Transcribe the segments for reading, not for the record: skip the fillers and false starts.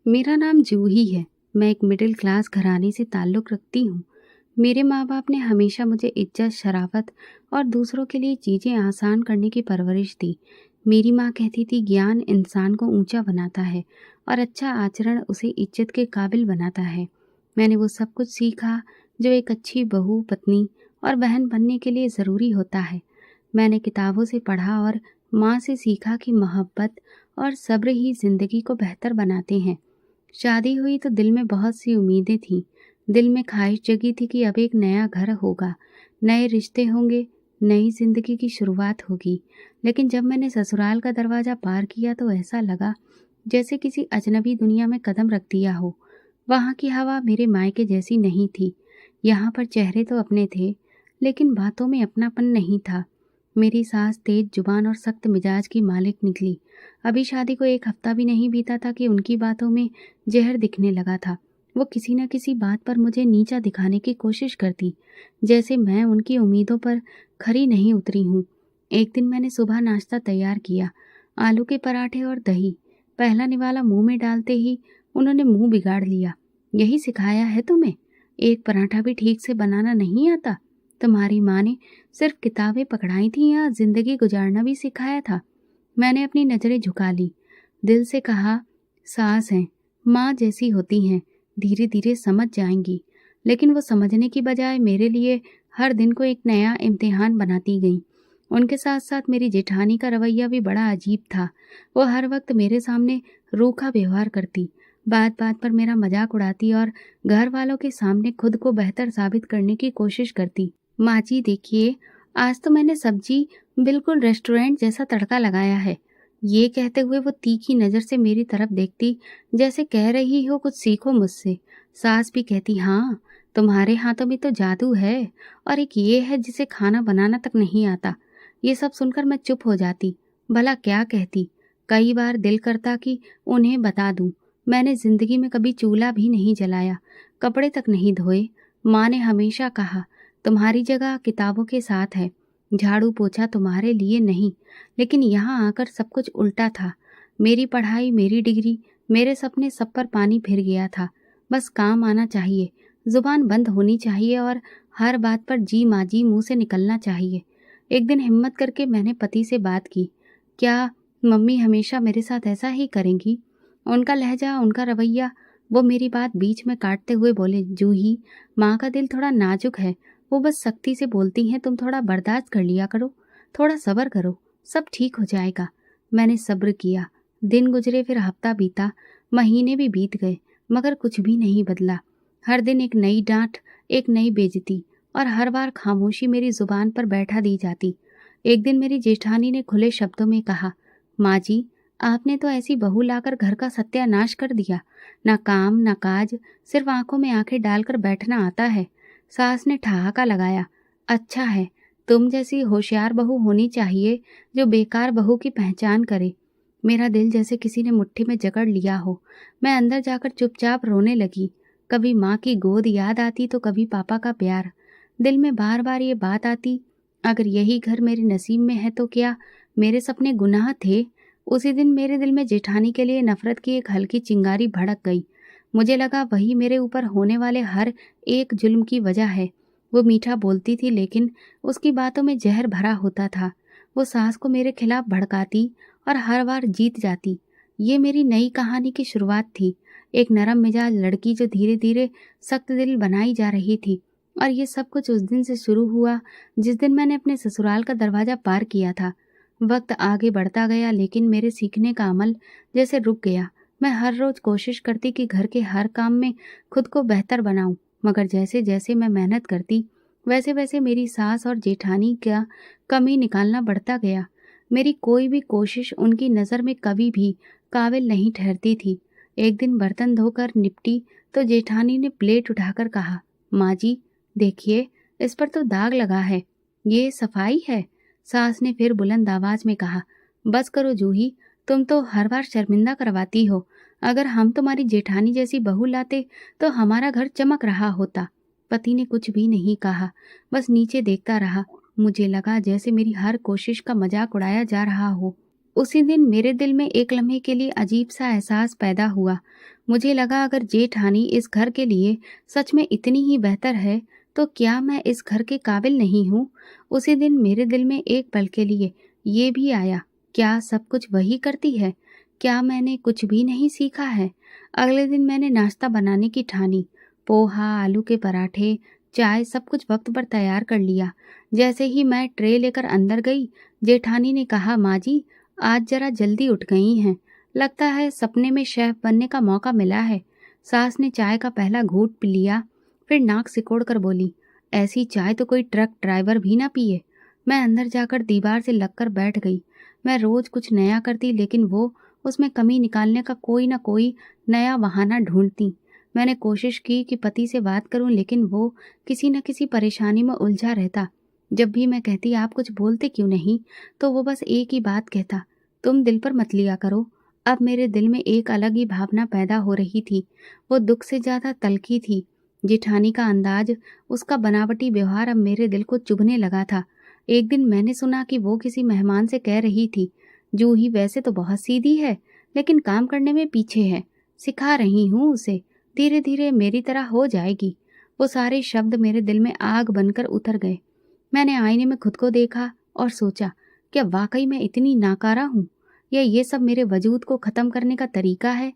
मेरा नाम जूही है। मैं एक मिडिल क्लास घराने से ताल्लुक़ रखती हूँ। मेरे माँ-बाप ने हमेशा मुझे इज़्ज़त, शराफ़त और दूसरों के लिए चीज़ें आसान करने की परवरिश दी। मेरी माँ कहती थी ज्ञान इंसान को ऊँचा बनाता है और अच्छा आचरण उसे इज़्ज़त के काबिल बनाता है। मैंने वो सब कुछ सीखा जो एक अच्छी बहू, पत्नी और बहन बनने के लिए ज़रूरी होता है। मैंने किताबों से पढ़ा और माँ से सीखा कि मोहब्बत और सब्र ही ज़िंदगी को बेहतर बनाते हैं। शादी हुई तो दिल में बहुत सी उम्मीदें थीं। दिल में ख्वाहिश जगी थी कि अब एक नया घर होगा, नए रिश्ते होंगे, नई ज़िंदगी की शुरुआत होगी। लेकिन जब मैंने ससुराल का दरवाज़ा पार किया तो ऐसा लगा जैसे किसी अजनबी दुनिया में कदम रख दिया हो। वहाँ की हवा मेरे मायके जैसी नहीं थी। यहाँ पर चेहरे तो अपने थे, लेकिन बातों में अपनापन नहीं था। मेरी सास तेज जुबान और सख्त मिजाज की मालिक निकली। अभी शादी को 1 हफ्ता भी नहीं बीता था कि उनकी बातों में ज़हर दिखने लगा था। वो किसी न किसी बात पर मुझे नीचा दिखाने की कोशिश करती, जैसे मैं उनकी उम्मीदों पर खरी नहीं उतरी हूँ। एक दिन मैंने सुबह नाश्ता तैयार किया, आलू के पराठे और दही। पहला निवाला मुँह में डालते ही उन्होंने मुँह बिगाड़ लिया। यही सिखाया है तुम्हें? एक पराठा भी ठीक से बनाना नहीं आता? तुम्हारी माँ ने सिर्फ किताबें पकड़ाई थी या ज़िंदगी गुजारना भी सिखाया था? मैंने अपनी नज़रें झुका ली। दिल से कहा, सास हैं, माँ जैसी होती हैं, धीरे-धीरे समझ जाएँगी। लेकिन वो समझने की बजाय मेरे लिए हर दिन को एक नया इम्तिहान बनाती गईं। उनके साथ-साथ मेरी जेठानी का रवैया भी बड़ा अजीब था। वो हर वक़्त मेरे सामने रूखा व्यवहार करती, बात-बात पर मेरा मज़ाक उड़ाती और घर वालों के सामने खुद को बेहतर साबित करने की कोशिश करती। माँ जी देखिए, आज तो मैंने सब्ज़ी बिल्कुल रेस्टोरेंट जैसा तड़का लगाया है। ये कहते हुए वो तीखी नज़र से मेरी तरफ देखती, जैसे कह रही हो कुछ सीखो मुझसे। सास भी कहती, हाँ, तुम्हारे हाथों में तो जादू है और एक ये है जिसे खाना बनाना तक नहीं आता। ये सब सुनकर मैं चुप हो जाती। भला क्या कहती? कई बार दिल करता कि उन्हें बता दूं, मैंने ज़िंदगी में कभी चूल्हा भी नहीं जलाया, कपड़े तक नहीं धोए। माँ ने हमेशा कहा, तुम्हारी जगह किताबों के साथ है, झाड़ू पोछा तुम्हारे लिए नहीं। लेकिन यहाँ आकर सब कुछ उल्टा था। मेरी पढ़ाई, मेरी डिग्री, मेरे सपने सब पर पानी फिर गया था। बस काम आना चाहिए, ज़ुबान बंद होनी चाहिए और हर बात पर जी माँ जी मुँह से निकलना चाहिए। एक दिन हिम्मत करके मैंने पति से बात की। क्या मम्मी हमेशा मेरे साथ ऐसा ही करेंगी? उनका लहजा, उनका रवैया। वो मेरी बात बीच में काटते हुए बोले, जूही, माँ का दिल थोड़ा नाजुक है। वो बस सख्ती से बोलती हैं, तुम थोड़ा बर्दाश्त कर लिया करो, थोड़ा सब्र करो, सब ठीक हो जाएगा। मैंने सब्र किया। दिन गुजरे, फिर हफ्ता बीता, महीने भी बीत गए, मगर कुछ भी नहीं बदला। हर दिन एक नई डांट, एक नई बेइज्जती और हर बार खामोशी मेरी जुबान पर बैठा दी जाती। एक दिन मेरी जेठानी ने खुले शब्दों में कहा, माँ जी, आपने तो ऐसी बहू लाकर घर का सत्यानाश कर दिया। ना काम ना काज, सिर्फ आंखों में आंखें डालकर बैठना आता है। सास ने ठहाका लगाया, अच्छा है, तुम जैसी होशियार बहू होनी चाहिए जो बेकार बहू की पहचान करे। मेरा दिल जैसे किसी ने मुट्ठी में जकड़ लिया हो। मैं अंदर जाकर चुपचाप रोने लगी। कभी माँ की गोद याद आती तो कभी पापा का प्यार। दिल में बार बार ये बात आती, अगर यही घर मेरे नसीब में है तो क्या मेरे सपने गुनाह थे? उसी दिन मेरे दिल में जेठानी के लिए नफरत की एक हल्की चिंगारी भड़क गई। मुझे लगा वही मेरे ऊपर होने वाले हर एक जुल्म की वजह है। वो मीठा बोलती थी, लेकिन उसकी बातों में जहर भरा होता था। वो सास को मेरे खिलाफ भड़काती और हर बार जीत जाती। ये मेरी नई कहानी की शुरुआत थी, एक नरम मिजाज लड़की जो धीरे धीरे सख्त दिल बनाई जा रही थी। और ये सब कुछ उस दिन से शुरू हुआ जिस दिन मैंने अपने ससुराल का दरवाजा पार किया था। वक्त आगे बढ़ता गया, लेकिन मेरे सीखने का अमल जैसे रुक गया। मैं हर रोज कोशिश करती कि घर के हर काम में खुद को बेहतर बनाऊं, मगर जैसे जैसे मैं मेहनत करती वैसे वैसे मेरी सास और जेठानी का कमी निकालना बढ़ता गया। मेरी कोई भी कोशिश उनकी नज़र में कभी भी काबिल नहीं ठहरती थी। एक दिन बर्तन धोकर निपटी तो जेठानी ने प्लेट उठाकर कहा, माँ जी देखिए, इस पर तो दाग लगा है, ये सफाई है? सास ने फिर बुलंद आवाज में कहा, बस करो जूही, तुम तो हर बार शर्मिंदा करवाती हो। अगर हम तुम्हारी जेठानी जैसी बहू लाते तो हमारा घर चमक रहा होता। पति ने कुछ भी नहीं कहा, बस नीचे देखता रहा। मुझे लगा जैसे मेरी हर कोशिश का मजाक उड़ाया जा रहा हो। उसी दिन मेरे दिल में एक लम्हे के लिए अजीब सा एहसास पैदा हुआ। मुझे लगा अगर जेठानी इस घर के लिए सच में इतनी ही बेहतर है, तो क्या मैं इस घर के काबिल नहीं हूँ? उसी दिन मेरे दिल में एक पल के लिए ये भी आया, क्या सब कुछ वही करती है? क्या मैंने कुछ भी नहीं सीखा है? अगले दिन मैंने नाश्ता बनाने की ठानी। पोहा, आलू के पराठे, चाय सब कुछ वक्त पर तैयार कर लिया। जैसे ही मैं ट्रे लेकर अंदर गई, जेठानी ने कहा, माँ जी, आज जरा जल्दी उठ गई हैं। लगता है सपने में शेफ बनने का मौका मिला है। सास ने चाय का पहला घूंट पी लिया, फिर नाक सिकोड़ कर बोली, ऐसी चाय तो कोई ट्रक ड्राइवर भी ना पिए। मैं अंदर जाकर दीवार से लगकर बैठ गई। मैं रोज कुछ नया करती, लेकिन वो उसमें कमी निकालने का कोई ना कोई नया बहाना ढूंढती। मैंने कोशिश की कि पति से बात करूं, लेकिन वो किसी न किसी परेशानी में उलझा रहता। जब भी मैं कहती, आप कुछ बोलते क्यों नहीं, तो वो बस एक ही बात कहता, तुम दिल पर मत लिया करो। अब मेरे दिल में एक अलग ही भावना पैदा हो रही थी। वो दुख से ज्यादा तल्खी थी। जेठानी का अंदाज, उसका बनावटी व्यवहार अब मेरे दिल को चुभने लगा था। एक दिन मैंने सुना कि वो किसी मेहमान से कह रही थी, जूही वैसे तो बहुत सीधी है, लेकिन काम करने में पीछे है। सिखा रही हूँ उसे, धीरे धीरे मेरी तरह हो जाएगी। वो सारे शब्द मेरे दिल में आग बनकर उतर गए। मैंने आईने में खुद को देखा और सोचा, क्या वाकई मैं इतनी नाकारा हूँ, या ये सब मेरे वजूद को खत्म करने का तरीका है?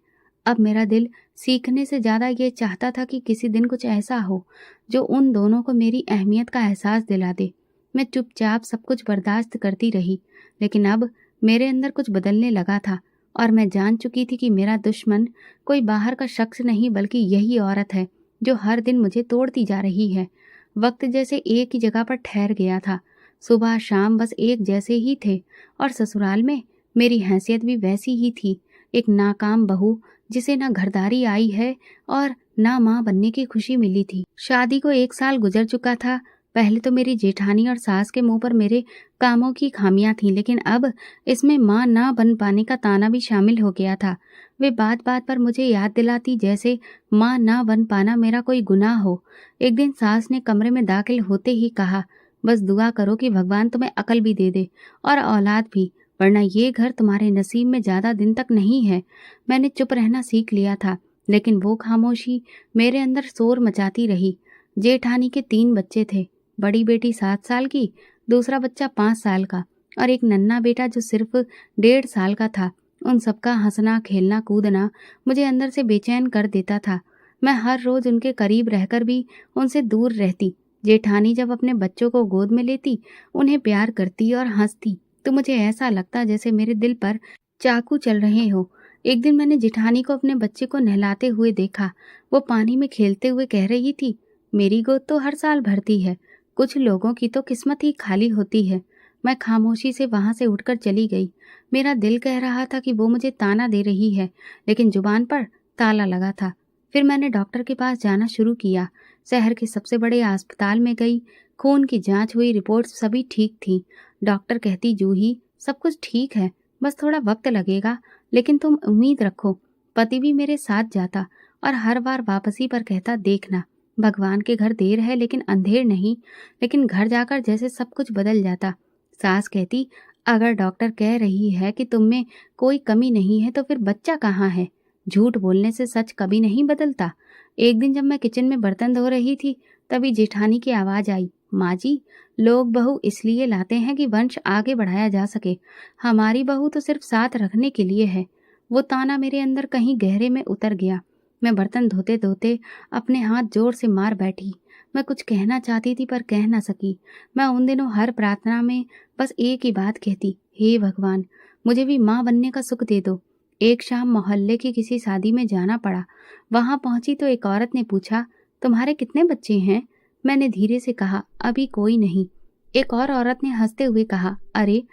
अब मेरा दिल सीखने से ज्यादा ये चाहता था कि किसी दिन कुछ ऐसा हो जो उन दोनों को मेरी अहमियत का एहसास दिला दे। मैं चुपचाप सब कुछ बर्दाश्त करती रही, लेकिन अब मेरे अंदर कुछ बदलने लगा था, और मैं जान चुकी थी कि मेरा दुश्मन कोई बाहर का शख्स नहीं, बल्कि यही औरत है जो हर दिन मुझे तोड़ती जा रही है। वक्त जैसे एक ही जगह पर ठहर गया था। सुबह शाम बस एक जैसे ही थे, और ससुराल में मेरी हैसियत भी वैसी ही थी, एक नाकाम बहू जिसे ना घरदारी आई है और ना माँ बनने की खुशी मिली थी। शादी को 1 साल गुजर चुका था। पहले तो मेरी जेठानी और सास के मुंह पर मेरे कामों की खामियां थीं, लेकिन अब इसमें माँ ना बन पाने का ताना भी शामिल हो गया था। वे बात बात पर मुझे याद दिलाती जैसे माँ ना बन पाना मेरा कोई गुनाह हो। एक दिन सास ने कमरे में दाखिल होते ही कहा, बस दुआ करो कि भगवान तुम्हें अकल भी दे दे और औलाद भी, वरना ये घर तुम्हारे नसीब में ज्यादा दिन तक नहीं है। मैंने चुप रहना सीख लिया था, लेकिन वो खामोशी मेरे अंदर शोर मचाती रही। जेठानी के 3 बच्चे थे। बड़ी बेटी 7 साल की, दूसरा बच्चा 5 साल का, और एक नन्हा बेटा जो सिर्फ 1.5 साल का था। उन सबका हंसना, खेलना, कूदना मुझे अंदर से बेचैन कर देता था। मैं हर रोज उनके करीब रहकर भी उनसे दूर रहती। जेठानी जब अपने बच्चों को गोद में लेती, उन्हें प्यार करती और हंसती, तो मुझे ऐसा लगता जैसे मेरे दिल पर चाकू चल रहे हो। एक दिन मैंने जेठानी को अपने बच्चे को नहलाते हुए देखा। वो पानी में खेलते हुए कह रही थी, मेरी गोद तो हर साल भरती है, कुछ लोगों की तो किस्मत ही खाली होती है। मैं खामोशी से वहां से उठकर चली गई। मेरा दिल कह रहा था कि वो मुझे ताना दे रही है, लेकिन जुबान पर ताला लगा था। फिर मैंने डॉक्टर के पास जाना शुरू किया। शहर के सबसे बड़े अस्पताल में गई। खून की जांच हुई, रिपोर्ट्स सभी ठीक थी। डॉक्टर कहती, जूही सब कुछ ठीक है, बस थोड़ा वक्त लगेगा, लेकिन तुम उम्मीद रखो। पति भी मेरे साथ जाता और हर बार वापसी पर कहता, देखना भगवान के घर देर है लेकिन अंधेर नहीं। लेकिन घर जाकर जैसे सब कुछ बदल जाता। सास कहती, अगर डॉक्टर कह रही है कि तुम में कोई कमी नहीं है, तो फिर बच्चा कहाँ है? झूठ बोलने से सच कभी नहीं बदलता। एक दिन जब मैं किचन में बर्तन धो रही थी, तभी जेठानी की आवाज आई, माँ जी, लोग बहू इसलिए लाते हैं कि वंश आगे बढ़ाया जा सके, हमारी बहू तो सिर्फ साथ रखने के लिए है। वो ताना मेरे अंदर कहीं गहरे में उतर गया। मैं बर्तन धोते धोते अपने हाथ जोर से मार बैठी। मैं कुछ कहना चाहती थी पर कह ना सकी। मैं उन दिनों हर प्रार्थना में बस एक ही बात कहती, हे भगवान, मुझे भी माँ बनने का सुख दे दो। एक शाम मोहल्ले की किसी शादी में जाना पड़ा। वहां पहुंची तो एक औरत ने पूछा, तुम्हारे कितने बच्चे हैं? मैंने धीरे से कहा, अभी कोई नहीं। एक और औरत ने हंसते हुए कहा, अरे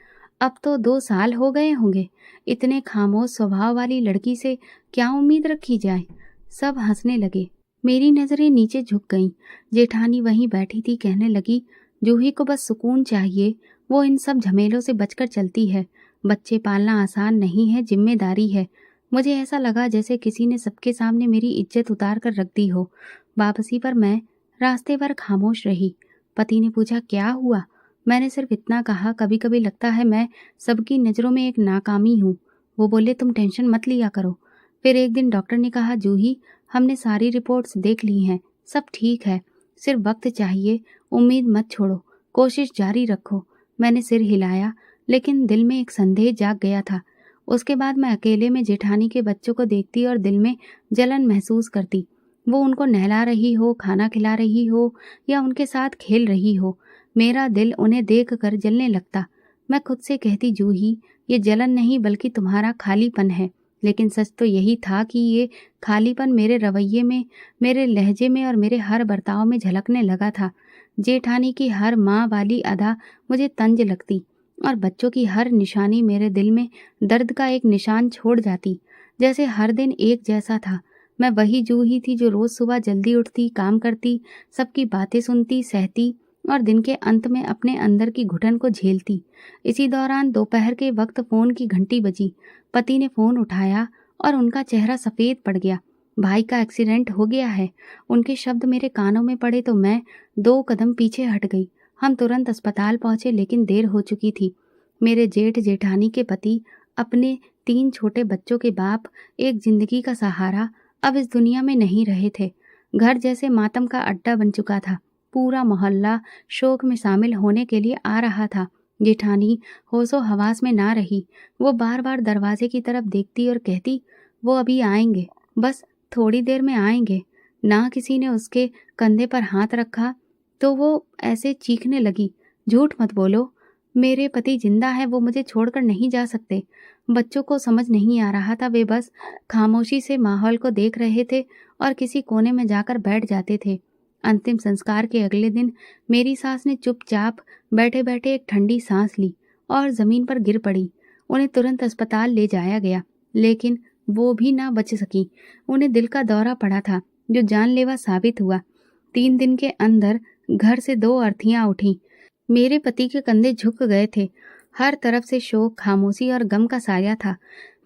अब तो 2 साल हो गए होंगे। इतने खामोश स्वभाव वाली लड़की से क्या उम्मीद रखी जाए? सब हंसने लगे। मेरी नजरें नीचे झुक गईं। जेठानी वहीं बैठी थी, कहने लगी, जूही को बस सुकून चाहिए, वो इन सब झमेलों से बचकर चलती है। बच्चे पालना आसान नहीं है, जिम्मेदारी है। मुझे ऐसा लगा जैसे किसी ने सबके सामने मेरी इज्जत उतार कर रख दी हो। वापसी पर मैं रास्ते भर खामोश रही। पति ने पूछा, क्या हुआ? मैंने सिर्फ इतना कहा, कभी कभी लगता है मैं सबकी नज़रों में एक नाकामी हूँ। वो बोले, तुम टेंशन मत लिया करो। फिर एक दिन डॉक्टर ने कहा, जूही, हमने सारी रिपोर्ट्स देख ली हैं, सब ठीक है, सिर्फ वक्त चाहिए, उम्मीद मत छोड़ो, कोशिश जारी रखो। मैंने सिर हिलाया, लेकिन दिल में एक संदेह जाग गया था। उसके बाद मैं अकेले में जेठानी के बच्चों को देखती और दिल में जलन महसूस करती। वो उनको नहला रही हो, खाना खिला रही हो या उनके साथ खेल रही हो, मेरा दिल उन्हें देख कर जलने लगता। मैं खुद से कहती, जूही, ये जलन नहीं बल्कि तुम्हारा खालीपन है। लेकिन सच तो यही था कि ये खालीपन मेरे रवैये में, मेरे लहजे में और मेरे हर बर्ताव में झलकने लगा था। जेठानी की हर माँ वाली अदा मुझे तंज लगती और बच्चों की हर निशानी मेरे दिल में दर्द का एक निशान छोड़ जाती। जैसे हर दिन एक जैसा था। मैं वही जूही थी जो रोज सुबह जल्दी उठती, काम करती, सबकी बातें सुनती, सहती और दिन के अंत में अपने अंदर की घुटन को झेलती। इसी दौरान दोपहर के वक्त फोन की घंटी बजी। पति ने फोन उठाया और उनका चेहरा सफेद पड़ गया। भाई का एक्सीडेंट हो गया है। उनके शब्द मेरे कानों में पड़े तो मैं 2 कदम पीछे हट गई। हम तुरंत अस्पताल पहुंचे, लेकिन देर हो चुकी थी। मेरे जेठ जेठानी के पति, अपने 3 छोटे बच्चों के बाप, एक जिंदगी का सहारा, अब इस दुनिया में नहीं रहे थे। घर जैसे मातम का अड्डा बन चुका था। पूरा मोहल्ला शोक में शामिल होने के लिए आ रहा था। जेठानी होशो हवास में ना रही। वो बार बार दरवाजे की तरफ देखती और कहती, वो अभी आएंगे, बस थोड़ी देर में आएंगे। ना किसी ने उसके कंधे पर हाथ रखा तो वो ऐसे चीखने लगी, झूठ मत बोलो, मेरे पति जिंदा है, वो मुझे छोड़कर नहीं जा सकते। बच्चों को समझ नहीं आ रहा था। वे बस खामोशी से माहौल को देख रहे थे और किसी कोने में जाकर बैठ जाते थे। अंतिम संस्कार के अगले दिन मेरी सास ने चुपचाप बैठे बैठे एक ठंडी सांस ली और जमीन पर गिर पड़ी। उन्हें तुरंत अस्पताल ले जाया गया, लेकिन वो भी ना बच सकी। उन्हें दिल का दौरा पड़ा था, जो जानलेवा साबित हुआ। 3 दिन के अंदर घर से 2 अर्थियां उठी। मेरे पति के कंधे झुक गए थे। हर तरफ से शोक, खामोशी और गम का साया था।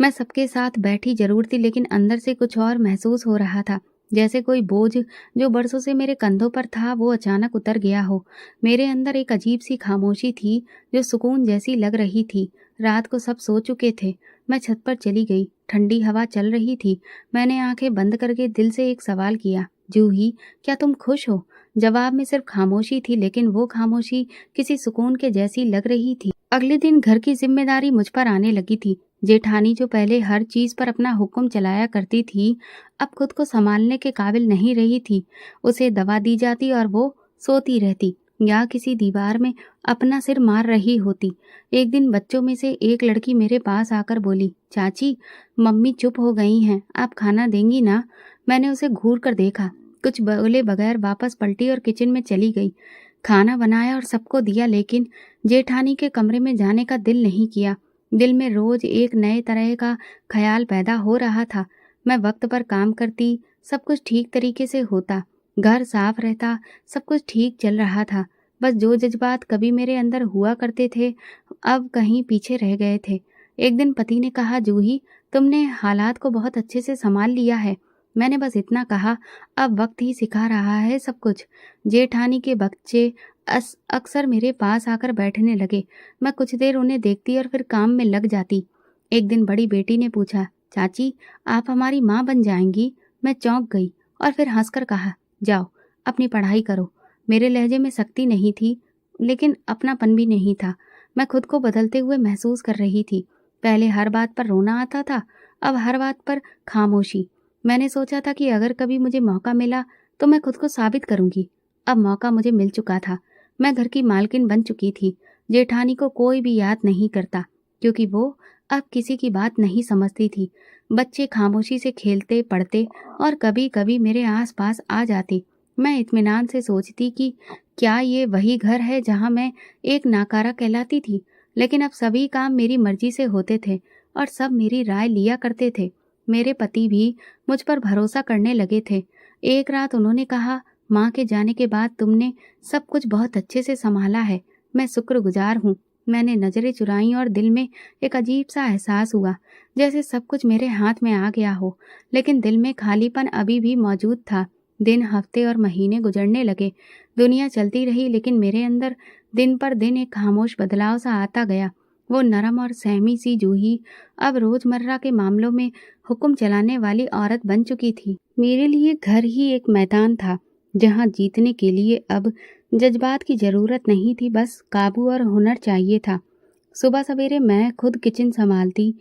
मैं सबके साथ बैठी जरूर थी, लेकिन अंदर से कुछ और महसूस हो रहा था। जैसे कोई बोझ जो बरसों से मेरे कंधों पर था, वो अचानक उतर गया हो। मेरे अंदर एक अजीब सी खामोशी थी, जो सुकून जैसी लग रही थी। रात को सब सो चुके थे। मैं छत पर चली गई। ठंडी हवा चल रही थी। मैंने आंखें बंद करके दिल से एक सवाल किया, जूही, क्या तुम खुश हो? जवाब में सिर्फ खामोशी थी, लेकिन वो खामोशी किसी सुकून के जैसी लग रही थी। अगले दिन घर की जिम्मेदारी मुझ पर आने लगी थी। जेठानी, जो पहले हर चीज पर अपना हुक्म चलाया करती थी, अब खुद को संभालने के काबिल नहीं रही थी। उसे दवा दी जाती और वो सोती रहती या किसी दीवार में अपना सिर मार रही होती। एक दिन बच्चों में से एक लड़की मेरे पास आकर बोली, चाची, मम्मी चुप हो गई हैं, आप खाना देंगी ना? मैंने उसे घूर कर देखा, कुछ बोले बगैर वापस पलटी और किचन में चली गई। खाना बनाया और सबको दिया, लेकिन जेठानी के कमरे में जाने का दिल नहीं किया। दिल में रोज एक नए तरह का ख्याल पैदा हो रहा था। मैं वक्त पर काम करती, सब कुछ ठीक तरीके से होता, घर साफ रहता, सब कुछ ठीक चल रहा था। बस जो जज्बात कभी मेरे अंदर हुआ करते थे, अब कहीं पीछे रह गए थे। एक दिन पति ने कहा, जूही, तुमने हालात को बहुत अच्छे से संभाल लिया है। मैंने बस इतना कहा, अब वक्त ही सिखा रहा है सब कुछ। जेठानी के बच्चे अक्सर मेरे पास आकर बैठने लगे। मैं कुछ देर उन्हें देखती और फिर काम में लग जाती। एक दिन बड़ी बेटी ने पूछा, चाची, आप हमारी माँ बन जाएंगी? मैं चौंक गई और फिर हंसकर कहा, जाओ अपनी पढ़ाई करो। मेरे लहजे में सख्ती नहीं थी, लेकिन अपनापन भी नहीं था। मैं खुद को बदलते हुए महसूस कर रही थी। पहले हर बात पर रोना आता था, अब हर बात पर खामोशी। मैंने सोचा था कि अगर कभी मुझे मौका मिला तो मैं खुद को साबित करूंगी। अब मौका मुझे मिल चुका था। मैं घर की मालकिन बन चुकी थी। जेठानी को कोई भी याद नहीं करता, क्योंकि वो अब किसी की बात नहीं समझती थी। बच्चे खामोशी से खेलते, पढ़ते और कभी कभी मेरे आसपास आ जाते। मैं इत्मीनान से सोचती कि क्या ये वही घर है जहाँ मैं एक नाकारा कहलाती थी। लेकिन अब सभी काम मेरी मर्जी से होते थे और सब मेरी राय लिया करते थे। मेरे पति भी मुझ पर भरोसा करने लगे थे। एक रात उन्होंने कहा, माँ के जाने के बाद तुमने सब कुछ बहुत अच्छे से संभाला है। मैं शुक्रगुजार हूँ। मैंने नजरें चुराई और दिल में एक अजीब सा एहसास हुआ, जैसे सब कुछ मेरे हाथ में आ गया हो। लेकिन दिल में खालीपन अभी भी मौजूद था। दिन, हफ्ते और महीने गुजरने लगे। दुनिया चलती रही, लेकिन मेरे अंदर दिन पर दिन एक खामोश बदलाव सा आता गया। वो नरम और सहमी सी जूही अब रोजमर्रा के मामलों में हुक्म चलाने वाली औरत बन चुकी थी। मेरे लिए घर ही एक मैदान था, जहाँ जीतने के लिए अब जज्बात की जरूरत नहीं थी, बस काबू और हुनर चाहिए था। सुबह सवेरे मैं खुद किचन संभालती,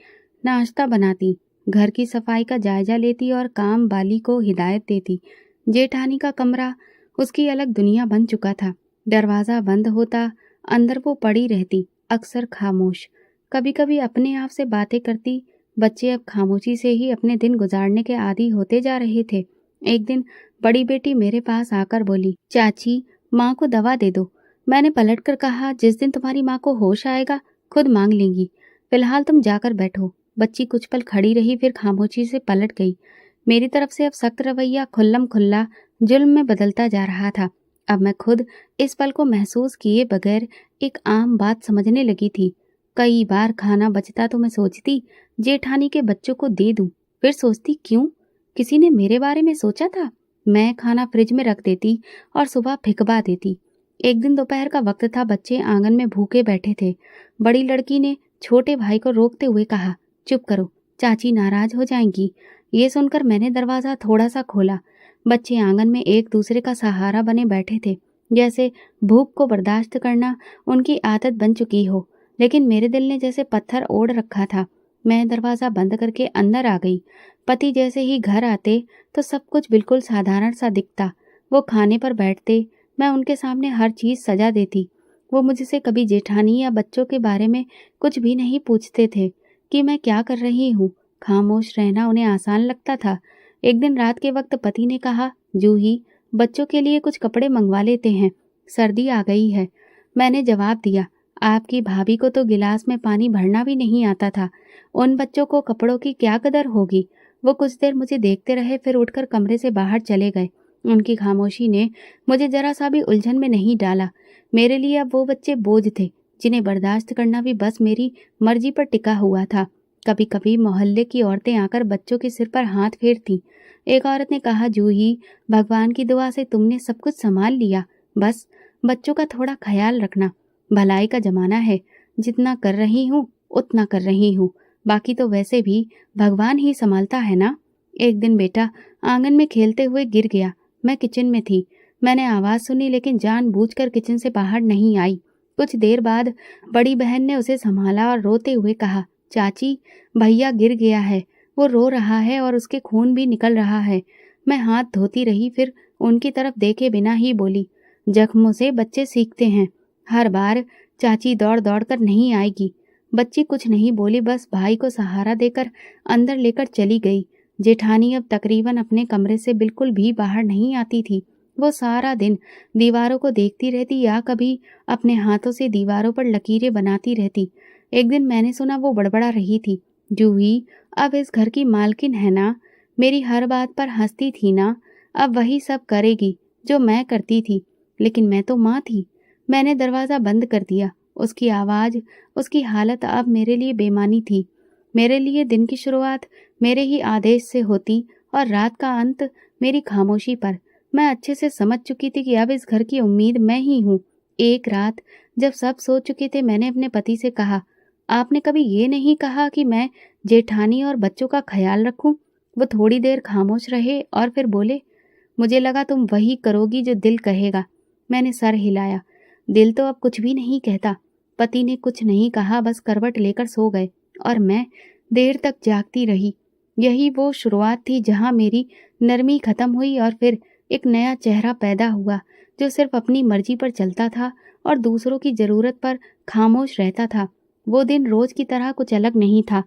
नाश्ता बनाती, घर की सफाई का जायजा लेती और काम वाली को हिदायत देती। जेठानी का कमरा उसकी अलग दुनिया बन चुका था। दरवाज़ा बंद होता, अंदर वो पड़ी रहती, अक्सर खामोश। कभी कभी अपने आप से बातें करती। बच्चे अब खामोशी से ही अपने दिन गुजारने के आदी होते जा रहे थे। एक दिन बड़ी बेटी मेरे पास आकर बोली, चाची, माँ को दवा दे दो। मैंने पलटकर कहा, जिस दिन तुम्हारी माँ को होश आएगा खुद मांग लेंगी, फिलहाल तुम जाकर बैठो। बच्ची कुछ पल खड़ी रही, फिर खामोशी से पलट गई। मेरी तरफ से अब सख्त रवैया खुल्लम खुल्ला जुल्म में बदलता जा रहा था। अब मैं खुद इस पल को महसूस किए बगैर एक आम बात समझने लगी थी। कई बार खाना बचता तो मैं सोचती जेठानी के बच्चों को दे दूं, फिर सोचती क्यों, किसी ने मेरे बारे में सोचा था। मैं खाना फ्रिज में रख देती और सुबह फिकवा देती। एक दिन दोपहर का वक्त था, बच्चे आंगन में भूखे बैठे थे। बड़ी लड़की ने छोटे भाई को रोकते हुए कहा, चुप करो, चाची नाराज हो जाएंगी। ये सुनकर मैंने दरवाजा थोड़ा सा खोला। बच्चे आंगन में एक दूसरे का सहारा बने बैठे थे, जैसे भूख को बर्दाश्त करना उनकी आदत बन चुकी हो। लेकिन मेरे दिल ने जैसे पत्थर ओढ़ रखा था। मैं दरवाजा बंद करके अंदर आ गई। पति जैसे ही घर आते तो सब कुछ बिल्कुल साधारण सा दिखता। वो खाने पर बैठते, मैं उनके सामने हर चीज सजा देती। वो मुझसे कभी जेठानी या बच्चों के बारे में कुछ भी नहीं पूछते थे कि मैं क्या कर रही हूँ। खामोश रहना उन्हें आसान लगता था। एक दिन रात के वक्त पति ने कहा, जूही, बच्चों के लिए कुछ कपड़े मंगवा लेते हैं, सर्दी आ गई है। मैंने जवाब दिया, आपकी भाभी को तो गिलास में पानी भरना भी नहीं आता था, उन बच्चों को कपड़ों की क्या कदर होगी। वो कुछ देर मुझे देखते रहे, फिर उठकर कमरे से बाहर चले गए। उनकी खामोशी ने मुझे जरा सा भी उलझन में नहीं डाला। मेरे लिए अब वो बच्चे बोझ थे, जिन्हें बर्दाश्त करना भी बस मेरी मर्जी पर टिका हुआ था। कभी कभी मोहल्ले की औरतें आकर बच्चों के सिर पर हाथ फेरती। एक औरत ने कहा, जूही, भगवान की दुआ से तुमने सब कुछ संभाल लिया, बस बच्चों का थोड़ा ख्याल रखना। भलाई का जमाना है, जितना कर रही हूँ उतना कर रही हूँ, बाकी तो वैसे भी भगवान ही संभालता है ना। एक दिन बेटा आंगन में खेलते हुए गिर गया। मैं किचन में थी। मैंने आवाज सुनी, लेकिन जानबूझकर किचन से बाहर नहीं आई। कुछ देर बाद बड़ी बहन ने उसे संभाला और रोते हुए कहा, चाची, भैया गिर गया है, वो रो रहा है और उसके खून भी निकल रहा है। मैं हाथ धोती रही, फिर उनकी तरफ देखे बिना ही बोली, जख्मों से बच्चे सीखते हैं, हर बार चाची दौड़ दौड़ कर नहीं आएगी। बच्ची कुछ नहीं बोली, बस भाई को सहारा देकर अंदर लेकर चली गई। जेठानी अब तकरीबन अपने कमरे से बिल्कुल भी बाहर नहीं आती थी। वो सारा दिन दीवारों को देखती रहती या कभी अपने हाथों से दीवारों पर लकीरें बनाती रहती। एक दिन मैंने सुना वो बड़बड़ा रही थी, जूही, अब इस घर की मालकिन है ना, मेरी हर बात पर हंसती थी ना, अब वही सब करेगी जो मैं करती थी। लेकिन मैं तो माँ थी। मैंने दरवाज़ा बंद कर दिया। उसकी आवाज़, उसकी हालत अब मेरे लिए बेमानी थी। मेरे लिए दिन की शुरुआत मेरे ही आदेश से होती और रात का अंत मेरी खामोशी पर। मैं अच्छे से समझ चुकी थी कि अब इस घर की उम्मीद मैं ही हूँ। एक रात जब सब सो चुके थे, मैंने अपने पति से कहा, आपने कभी ये नहीं कहा कि मैं जेठानी और बच्चों का ख्याल रखूं? वो थोड़ी देर खामोश रहे और फिर बोले, मुझे लगा तुम वही करोगी जो दिल कहेगा। मैंने सर हिलाया। दिल तो अब कुछ भी नहीं कहता। पति ने कुछ नहीं कहा, बस करवट लेकर सो गए और मैं देर तक जागती रही। यही वो शुरुआत थी जहां मेरी नरमी खत्म हुई और फिर एक नया चेहरा पैदा हुआ, जो सिर्फ अपनी मर्जी पर चलता था और दूसरों की जरूरत पर खामोश रहता था। वो दिन रोज की तरह कुछ अलग नहीं था।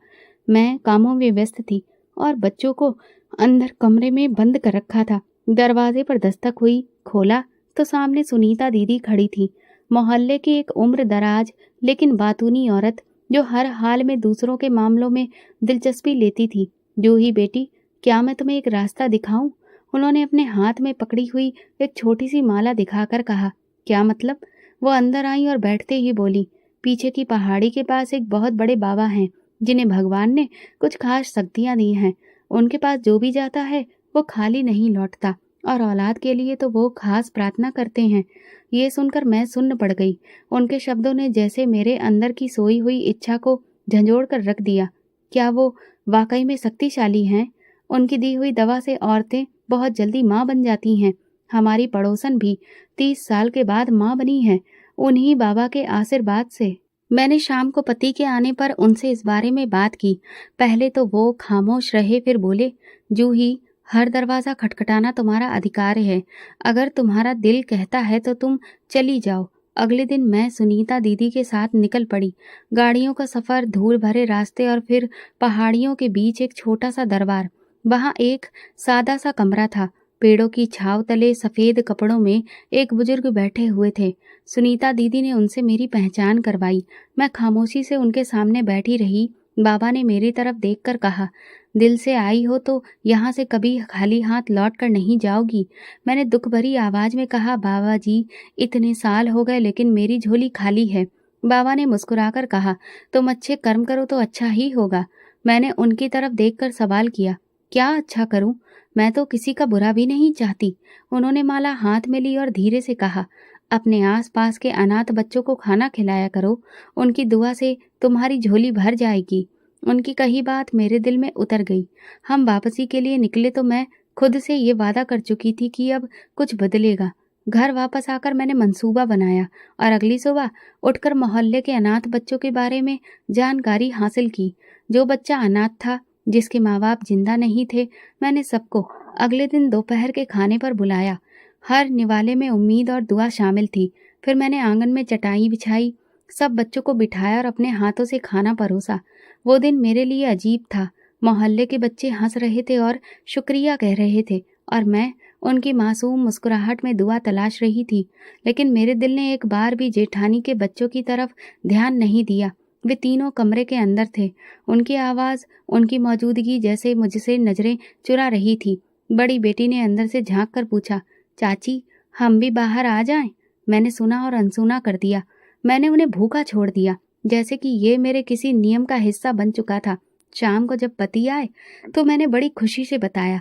मैं कामों में व्यस्त थी और बच्चों को अंदर कमरे में बंद कर रखा था। दरवाजे पर दस्तक हुई। खोला तो सामने सुनीता दीदी खड़ी थी, मोहल्ले की एक उम्र दराज लेकिन बातूनी औरत, जो हर हाल में दूसरों के मामलों में दिलचस्पी लेती थी। जूही बेटी, क्या मैं तुम्हें एक रास्ता दिखाऊं? उन्होंने अपने हाथ में पकड़ी हुई एक छोटी सी माला दिखाकर कहा। क्या मतलब? वो अंदर आई और बैठते ही बोली, पीछे की पहाड़ी के पास एक बहुत बड़े बाबा हैं, जिन्हें भगवान ने कुछ खास शक्तियां दी हैं। उनके पास जो भी जाता है वो खाली नहीं लौटता और औलाद के लिए तो वो खास प्रार्थना करते हैं। ये सुनकर मैं सुन्न पड़ गई। उनके शब्दों ने जैसे मेरे अंदर की सोई हुई इच्छा को झंझोड़ कर रख दिया। क्या वो वाकई में शक्तिशाली हैं? उनकी दी हुई दवा से औरतें बहुत जल्दी माँ बन जाती हैं। हमारी पड़ोसन भी 30 साल के बाद माँ बनी है, उन्हीं बाबा के आशीर्वाद से। मैंने शाम को पति के आने पर उनसे इस बारे में बात की। पहले तो वो खामोश रहे, फिर बोले, जूही, हर दरवाज़ा खटखटाना तुम्हारा अधिकार है। अगर तुम्हारा दिल कहता है तो तुम चली जाओ। अगले दिन मैं सुनीता दीदी के साथ निकल पड़ी। गाड़ियों का सफ़र, धूल भरे रास्ते और फिर पहाड़ियों के बीच एक छोटा सा दरबार। वहाँ एक सादा सा कमरा था। पेड़ों की छाँव तले सफ़ेद कपड़ों में एक बुजुर्ग बैठे हुए थे। सुनीता दीदी ने उनसे मेरी पहचान करवाई। मैं खामोशी से उनके सामने बैठी रही। बाबा ने मेरी तरफ देखकर कहा, दिल से आई हो तो यहाँ से कभी खाली हाथ लौट कर नहीं जाओगी। मैंने दुख भरी आवाज़ में कहा, बाबा जी, इतने साल हो गए लेकिन मेरी झोली खाली है। बाबा ने मुस्कुराकर कहा, तुम अच्छे कर्म करो तो अच्छा ही होगा। मैंने उनकी तरफ देखकर सवाल किया, क्या अच्छा करूं? मैं तो किसी का बुरा भी नहीं चाहती। उन्होंने माला हाथ में ली और धीरे से कहा, अपने आस-पास के अनाथ बच्चों को खाना खिलाया करो। उनकी दुआ से तुम्हारी झोली भर जाएगी। उनकी कही बात मेरे दिल में उतर गई। हम वापसी के लिए निकले तो मैं खुद से ये वादा कर चुकी थी कि अब कुछ बदलेगा। घर वापस आकर मैंने मंसूबा बनाया और अगली सुबह उठकर मोहल्ले के अनाथ बच्चों के बारे में जानकारी हासिल की। जो बच्चा अनाथ था, जिसके माँ बाप जिंदा नहीं थे, मैंने सबको अगले दिन दोपहर के खाने पर बुलाया। हर निवाले में उम्मीद और दुआ शामिल थी। फिर मैंने आंगन में चटाई बिछाई, सब बच्चों को बिठाया और अपने हाथों से खाना परोसा। वो दिन मेरे लिए अजीब था। मोहल्ले के बच्चे हंस रहे थे और शुक्रिया कह रहे थे और मैं उनकी मासूम मुस्कुराहट में दुआ तलाश रही थी। लेकिन मेरे दिल ने एक बार भी जेठानी के बच्चों की तरफ ध्यान नहीं दिया। वे तीनों कमरे के अंदर थे। उनकी आवाज़, उनकी मौजूदगी जैसे मुझसे नजरें चुरा रही थी। बड़ी बेटी ने अंदर से झांक कर पूछा, चाची, हम भी बाहर आ जाएं? मैंने सुना और अनसुना कर दिया। मैंने उन्हें भूखा छोड़ दिया, जैसे कि ये मेरे किसी नियम का हिस्सा बन चुका था। शाम को जब पति आए तो मैंने बड़ी खुशी से बताया,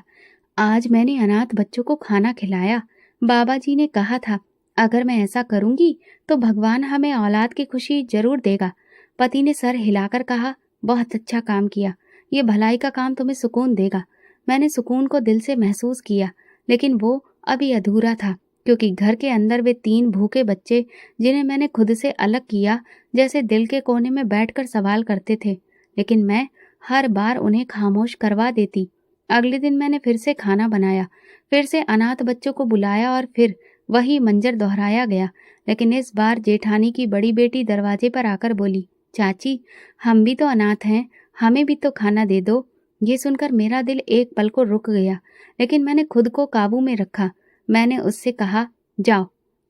आज मैंने अनाथ बच्चों को खाना खिलाया। बाबा जी ने कहा था, अगर मैं ऐसा करूंगी तो भगवान हमें औलाद की खुशी जरूर देगा। पति ने सर हिलाकर कहा, बहुत अच्छा काम किया। ये भलाई का काम तुम्हें सुकून देगा। मैंने सुकून को दिल से महसूस किया, लेकिन वो अभी अधूरा था, क्योंकि घर के अंदर वे 3 भूखे बच्चे, जिन्हें मैंने खुद से अलग किया, जैसे दिल के कोने में बैठकर सवाल करते थे, लेकिन मैं हर बार उन्हें खामोश करवा देती। अगले दिन मैंने फिर से खाना बनाया, फिर से अनाथ बच्चों को बुलाया और फिर वही मंजर दोहराया गया। लेकिन इस बार जेठानी की बड़ी बेटी दरवाजे पर आकर बोली, चाची, हम भी तो अनाथ हैं, हमें भी तो खाना दे दो। ये सुनकर मेरा दिल एक पल को रुक गया, लेकिन मैंने खुद को काबू में रखा। मैंने उससे कहा, जाओ,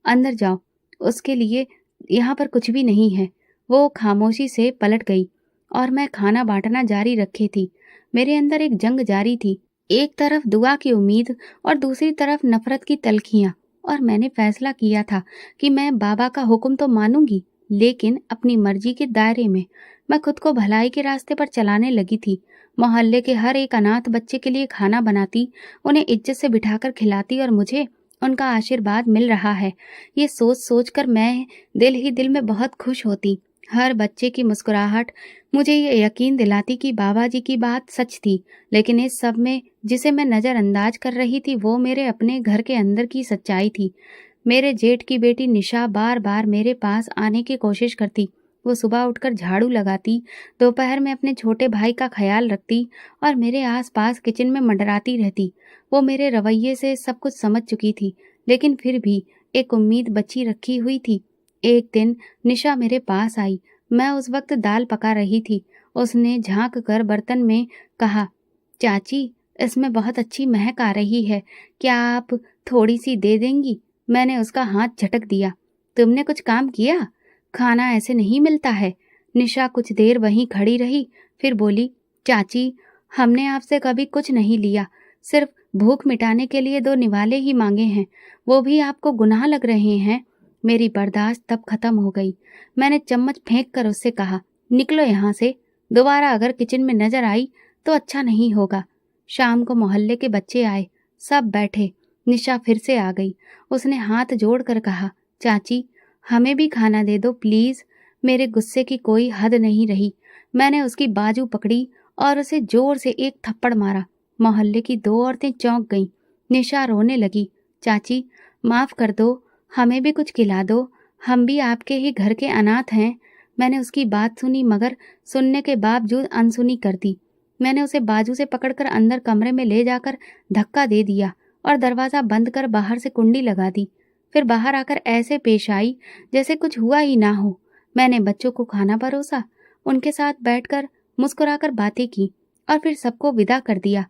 अंदर जाओ, उसके लिए यहाँ पर कुछ भी नहीं है। वो खामोशी से पलट गई और मैं खाना बांटना जारी रखे थी। मेरे अंदर एक जंग जारी थी, एक तरफ दुआ की उम्मीद और दूसरी तरफ नफरत की तलखियां। और मैंने फैसला किया था कि मैं बाबा का हुक्म तो मानूंगी, लेकिन अपनी मर्जी के दायरे में। मैं खुद को भलाई के रास्ते पर चलाने लगी थी। मोहल्ले के हर एक अनाथ बच्चे के लिए खाना बनाती, उन्हें इज्जत से बिठाकर खिलाती और मुझे उनका आशीर्वाद मिल रहा है, ये सोच सोच कर मैं दिल ही दिल में बहुत खुश होती। हर बच्चे की मुस्कुराहट मुझे ये यकीन दिलाती कि बाबा जी की बात सच थी। लेकिन इस सब में जिसे मैं नज़रअंदाज कर रही थी, वो मेरे अपने घर के अंदर की सच्चाई थी। मेरे जेठ की बेटी निशा बार बार मेरे पास आने की कोशिश करती। वो सुबह उठकर झाड़ू लगाती, दोपहर में अपने छोटे भाई का ख्याल रखती और मेरे आसपास किचन में मंडराती रहती। वो मेरे रवैये से सब कुछ समझ चुकी थी, लेकिन फिर भी एक उम्मीद बची रखी हुई थी। एक दिन निशा मेरे पास आई। मैं उस वक्त दाल पका रही थी। उसने झांक कर बर्तन में कहा, चाची, इसमें बहुत अच्छी महक आ रही है, क्या आप थोड़ी सी दे देंगी? मैंने उसका हाथ झटक दिया। तुमने कुछ काम किया? खाना ऐसे नहीं मिलता है। निशा कुछ देर वहीं खड़ी रही, फिर बोली, चाची, हमने आपसे कभी कुछ नहीं लिया, सिर्फ भूख मिटाने के लिए 2 निवाले ही मांगे हैं, वो भी आपको गुनाह लग रहे हैं। मेरी बर्दाश्त तब खत्म हो गई। मैंने चम्मच फेंक कर उससे कहा, निकलो यहाँ से, दोबारा अगर किचन में नजर आई तो अच्छा नहीं होगा। शाम को मोहल्ले के बच्चे आए, सब बैठे। निशा फिर से आ गई। उसने हाथ जोड़कर कहा, चाची, हमें भी खाना दे दो प्लीज। मेरे गुस्से की कोई हद नहीं रही। मैंने उसकी बाजू पकड़ी और उसे जोर से एक थप्पड़ मारा। मोहल्ले की 2 औरतें चौंक गईं। निशा रोने लगी, चाची, माफ कर दो, हमें भी कुछ खिला दो, हम भी आपके ही घर के अनाथ हैं। मैंने उसकी बात सुनी, मगर सुनने के बावजूद अनसुनी कर दी। मैंने उसे बाजू से पकड़कर अंदर कमरे में ले जाकर धक्का दे दिया और दरवाज़ा बंद कर बाहर से कुंडी लगा दी। फिर बाहर आकर ऐसे पेश आई जैसे कुछ हुआ ही ना हो। मैंने बच्चों को खाना परोसा, उनके साथ बैठकर मुस्कुराकर बातें की और फिर सबको विदा कर दिया।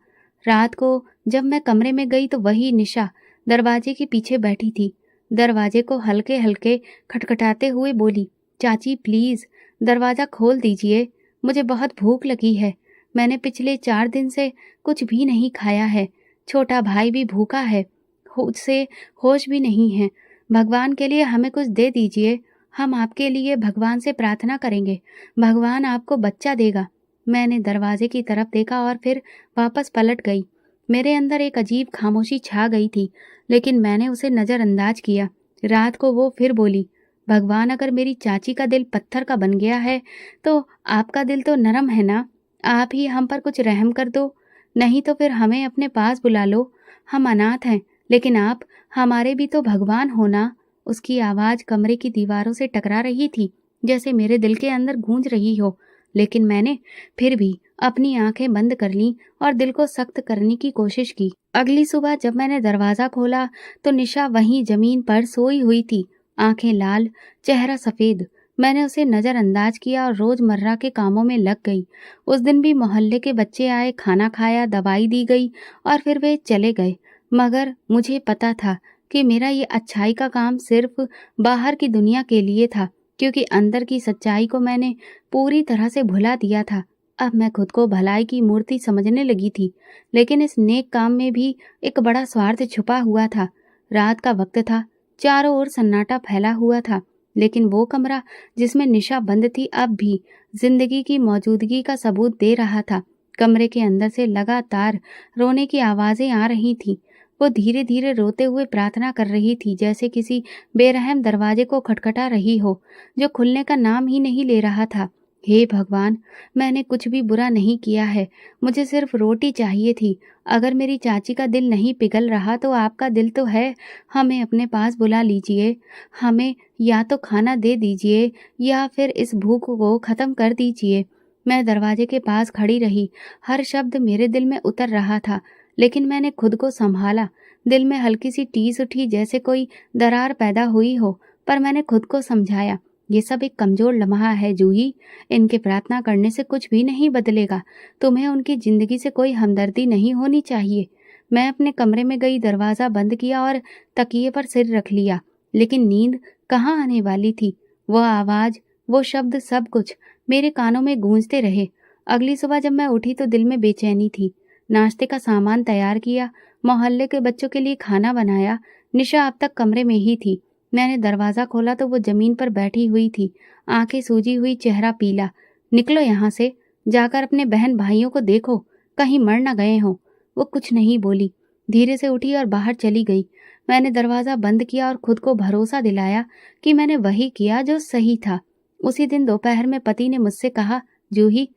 रात को जब मैं कमरे में गई तो वही निशा दरवाजे के पीछे बैठी थी। दरवाजे को हल्के हल्के खटखटाते हुए बोली, चाची प्लीज दरवाज़ा खोल दीजिए, मुझे बहुत भूख लगी है। मैंने पिछले 4 दिन से कुछ भी नहीं खाया है। छोटा भाई भी भूखा है, उसे होश भी नहीं है। भगवान के लिए हमें कुछ दे दीजिए, हम आपके लिए भगवान से प्रार्थना करेंगे, भगवान आपको बच्चा देगा। मैंने दरवाजे की तरफ देखा और फिर वापस पलट गई। मेरे अंदर एक अजीब खामोशी छा गई थी, लेकिन मैंने उसे नज़रअंदाज किया। रात को वो फिर बोली, भगवान, अगर मेरी चाची का दिल पत्थर का बन गया है तो आपका दिल तो नरम है ना, आप ही हम पर कुछ रहम कर दो, नहीं तो फिर हमें अपने पास बुला लो। हम अनाथ हैं, लेकिन आप हमारे भी तो भगवान हो ना। उसकी आवाज़ कमरे की दीवारों से टकरा रही थी, जैसे मेरे दिल के अंदर गूंज रही हो। लेकिन मैंने फिर भी अपनी आंखें बंद कर लीं और दिल को सख्त करने की कोशिश की। अगली सुबह जब मैंने दरवाज़ा खोला तो निशा वहीं जमीन पर सोई हुई थी, आंखें लाल, चेहरा सफ़ेद। मैंने उसे नज़रअंदाज किया और रोज़मर्रा के कामों में लग गई। उस दिन भी मोहल्ले के बच्चे आए, खाना खाया, दवाई दी गई और फिर वे चले गए। मगर मुझे पता था कि मेरा ये अच्छाई का काम सिर्फ बाहर की दुनिया के लिए था, क्योंकि अंदर की सच्चाई को मैंने पूरी तरह से भुला दिया था। अब मैं खुद को भलाई की मूर्ति समझने लगी थी, लेकिन इस नेक काम में भी एक बड़ा स्वार्थ छुपा हुआ था। रात का वक्त था, चारों ओर सन्नाटा फैला हुआ था, लेकिन वो कमरा जिसमें निशा बंद थी अब भी जिंदगी की मौजूदगी का सबूत दे रहा था। कमरे के अंदर से लगातार रोने की आवाज़ें आ रही थीं। वो धीरे धीरे रोते हुए प्रार्थना कर रही थी, जैसे किसी बेरहम दरवाजे को खटखटा रही हो, जो खुलने का नाम ही नहीं ले रहा था। हे भगवान, मैंने कुछ भी बुरा नहीं किया है, मुझे सिर्फ रोटी चाहिए थी। अगर मेरी चाची का दिल नहीं पिघल रहा तो आपका दिल तो है, हमें अपने पास बुला लीजिए। हमें या तो खाना दे दीजिए या फिर इस भूख को ख़त्म कर दीजिए। मैं दरवाजे के पास खड़ी रही, हर शब्द मेरे दिल में उतर रहा था, लेकिन मैंने खुद को संभाला। दिल में हल्की सी टीस उठी, जैसे कोई दरार पैदा हुई हो, पर मैंने खुद को समझाया, ये सब एक कमज़ोर लम्हा है जूही, इनके प्रार्थना करने से कुछ भी नहीं बदलेगा। तुम्हें उनकी ज़िंदगी से कोई हमदर्दी नहीं होनी चाहिए। मैं अपने कमरे में गई, दरवाज़ा बंद किया और तकिए पर सिर रख लिया, लेकिन नींद कहाँ आने वाली थी। वह आवाज़, वो शब्द, सब कुछ मेरे कानों में गूंजते रहे। अगली सुबह जब मैं उठी तो दिल में बेचैनी थी। नाश्ते का सामान तैयार किया, मोहल्ले के बच्चों के लिए खाना बनाया। निशा अब तक कमरे में ही थी। मैंने दरवाज़ा खोला तो वो ज़मीन पर बैठी हुई थी, आंखें सूजी हुई, चेहरा पीला। निकलो यहाँ से, जाकर अपने बहन भाइयों को देखो, कहीं मर न गए हों। वो कुछ नहीं बोली, धीरे से उठी और बाहर चली गई। मैंने दरवाज़ा बंद किया और खुद को भरोसा दिलाया कि मैंने वही किया जो सही था। उसी दिन दोपहर में पति ने मुझसे कहा, जूही,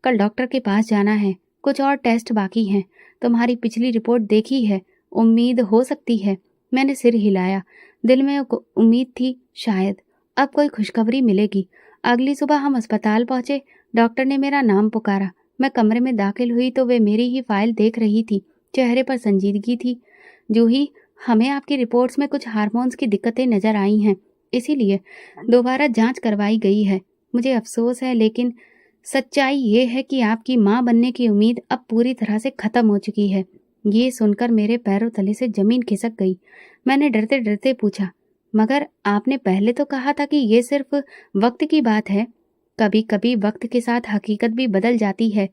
कल डॉक्टर के पास जाना है, कुछ और टेस्ट बाकी हैं। तुम्हारी पिछली रिपोर्ट देखी है, उम्मीद हो सकती है। मैंने सिर हिलाया। दिल में उम्मीद थी शायद अब कोई खुशखबरी मिलेगी। अगली सुबह हम अस्पताल पहुंचे। डॉक्टर ने मेरा नाम पुकारा। मैं कमरे में दाखिल हुई तो वे मेरी ही फाइल देख रही थी। चेहरे पर संजीदगी थी। जूही, हमें आपकी रिपोर्ट्स में कुछ हार्मोन्स की दिक्कतें नजर आई हैं, इसीलिए दोबारा जांच करवाई गई है। मुझे अफसोस है, लेकिन सच्चाई ये है कि आपकी माँ बनने की उम्मीद अब पूरी तरह से खत्म हो चुकी है। ये सुनकर मेरे पैरों तले से जमीन खिसक गई। मैंने डरते डरते पूछा, मगर आपने पहले तो कहा था कि ये सिर्फ वक्त की बात है। कभी कभी वक्त के साथ हकीकत भी बदल जाती है।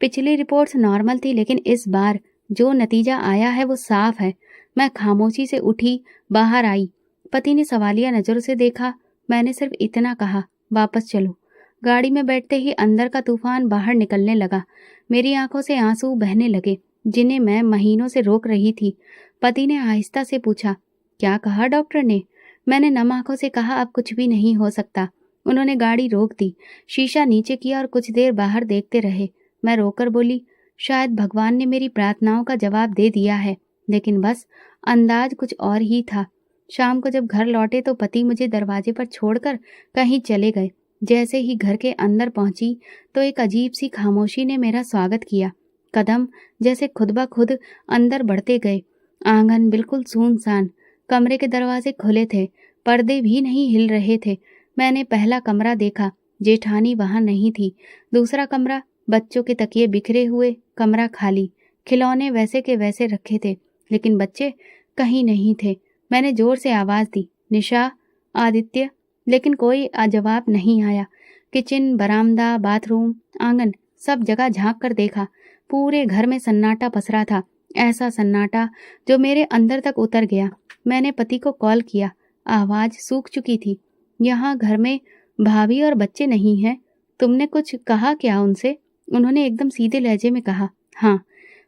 पिछली रिपोर्ट्स नॉर्मल थी, लेकिन इस बार जो नतीजा आया है वो साफ है। मैं खामोशी से उठी, बाहर आई। पति ने सवालिया नज़रों से देखा। मैंने सिर्फ इतना कहा, वापस चलो। गाड़ी में बैठते ही अंदर का तूफान बाहर निकलने लगा। मेरी आंखों से आंसू बहने लगे। जिन्हें मैं महीनों से रोक रही थी। पति ने आहिस्ता से पूछा, क्या कहा डॉक्टर ने? मैंने नम आंखों से कहा, अब कुछ भी नहीं हो सकता। उन्होंने गाड़ी रोक दी, शीशा नीचे किया और कुछ देर बाहर देखते रहे। मैं रोकर बोली, शायद भगवान ने मेरी प्रार्थनाओं का जवाब दे दिया है, लेकिन बस अंदाज कुछ और ही था। शाम को जब घर लौटे तो पति मुझे दरवाजे पर छोड़कर कहीं चले गए। जैसे ही घर के अंदर पहुंची तो एक अजीब सी खामोशी ने मेरा स्वागत किया। कदम जैसे खुद ब खुद अंदर बढ़ते गए। आंगन बिल्कुल सुनसान, कमरे के दरवाजे खुले थे, पर्दे भी नहीं हिल रहे थे। मैंने पहला कमरा देखा, जेठानी वहां नहीं थी। दूसरा कमरा, बच्चों के तकिए बिखरे हुए, कमरा खाली, खिलौने वैसे के वैसे रखे थे, लेकिन बच्चे कहीं नहीं थे। मैंने जोर से आवाज दी, निशा, आदित्य, लेकिन कोई जवाब नहीं आया। किचन, बरामदा, बाथरूम, आंगन, सब जगह झांक कर देखा। पूरे घर में सन्नाटा पसरा था, ऐसा सन्नाटा जो मेरे अंदर तक उतर गया। मैंने पति को कॉल किया, आवाज सूख चुकी थी। यहाँ घर में भाभी और बच्चे नहीं हैं, तुमने कुछ कहा क्या उनसे? उन्होंने एकदम सीधे लहजे में कहा, हाँ,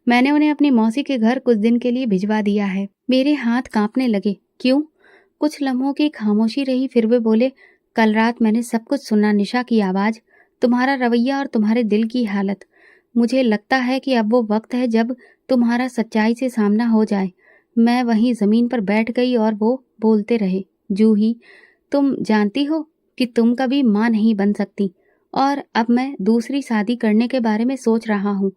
मैंने उन्हें अपनी मौसी के घर कुछ दिन के लिए भिजवा दिया है। मेरे हाथ कांपने लगे। क्यों? कुछ लम्हों की खामोशी रही, फिर वे बोले, कल रात मैंने सब कुछ सुना, निशा की आवाज, तुम्हारा रवैया और तुम्हारे दिल की हालत। मुझे लगता है कि अब वो वक्त है जब तुम्हारा सच्चाई से सामना हो जाए। मैं वहीं जमीन पर बैठ गई और वो बोलते रहे, जूही, तुम जानती हो कि तुम कभी माँ नहीं बन सकती, और अब मैं दूसरी शादी करने के बारे में सोच रहा हूँ।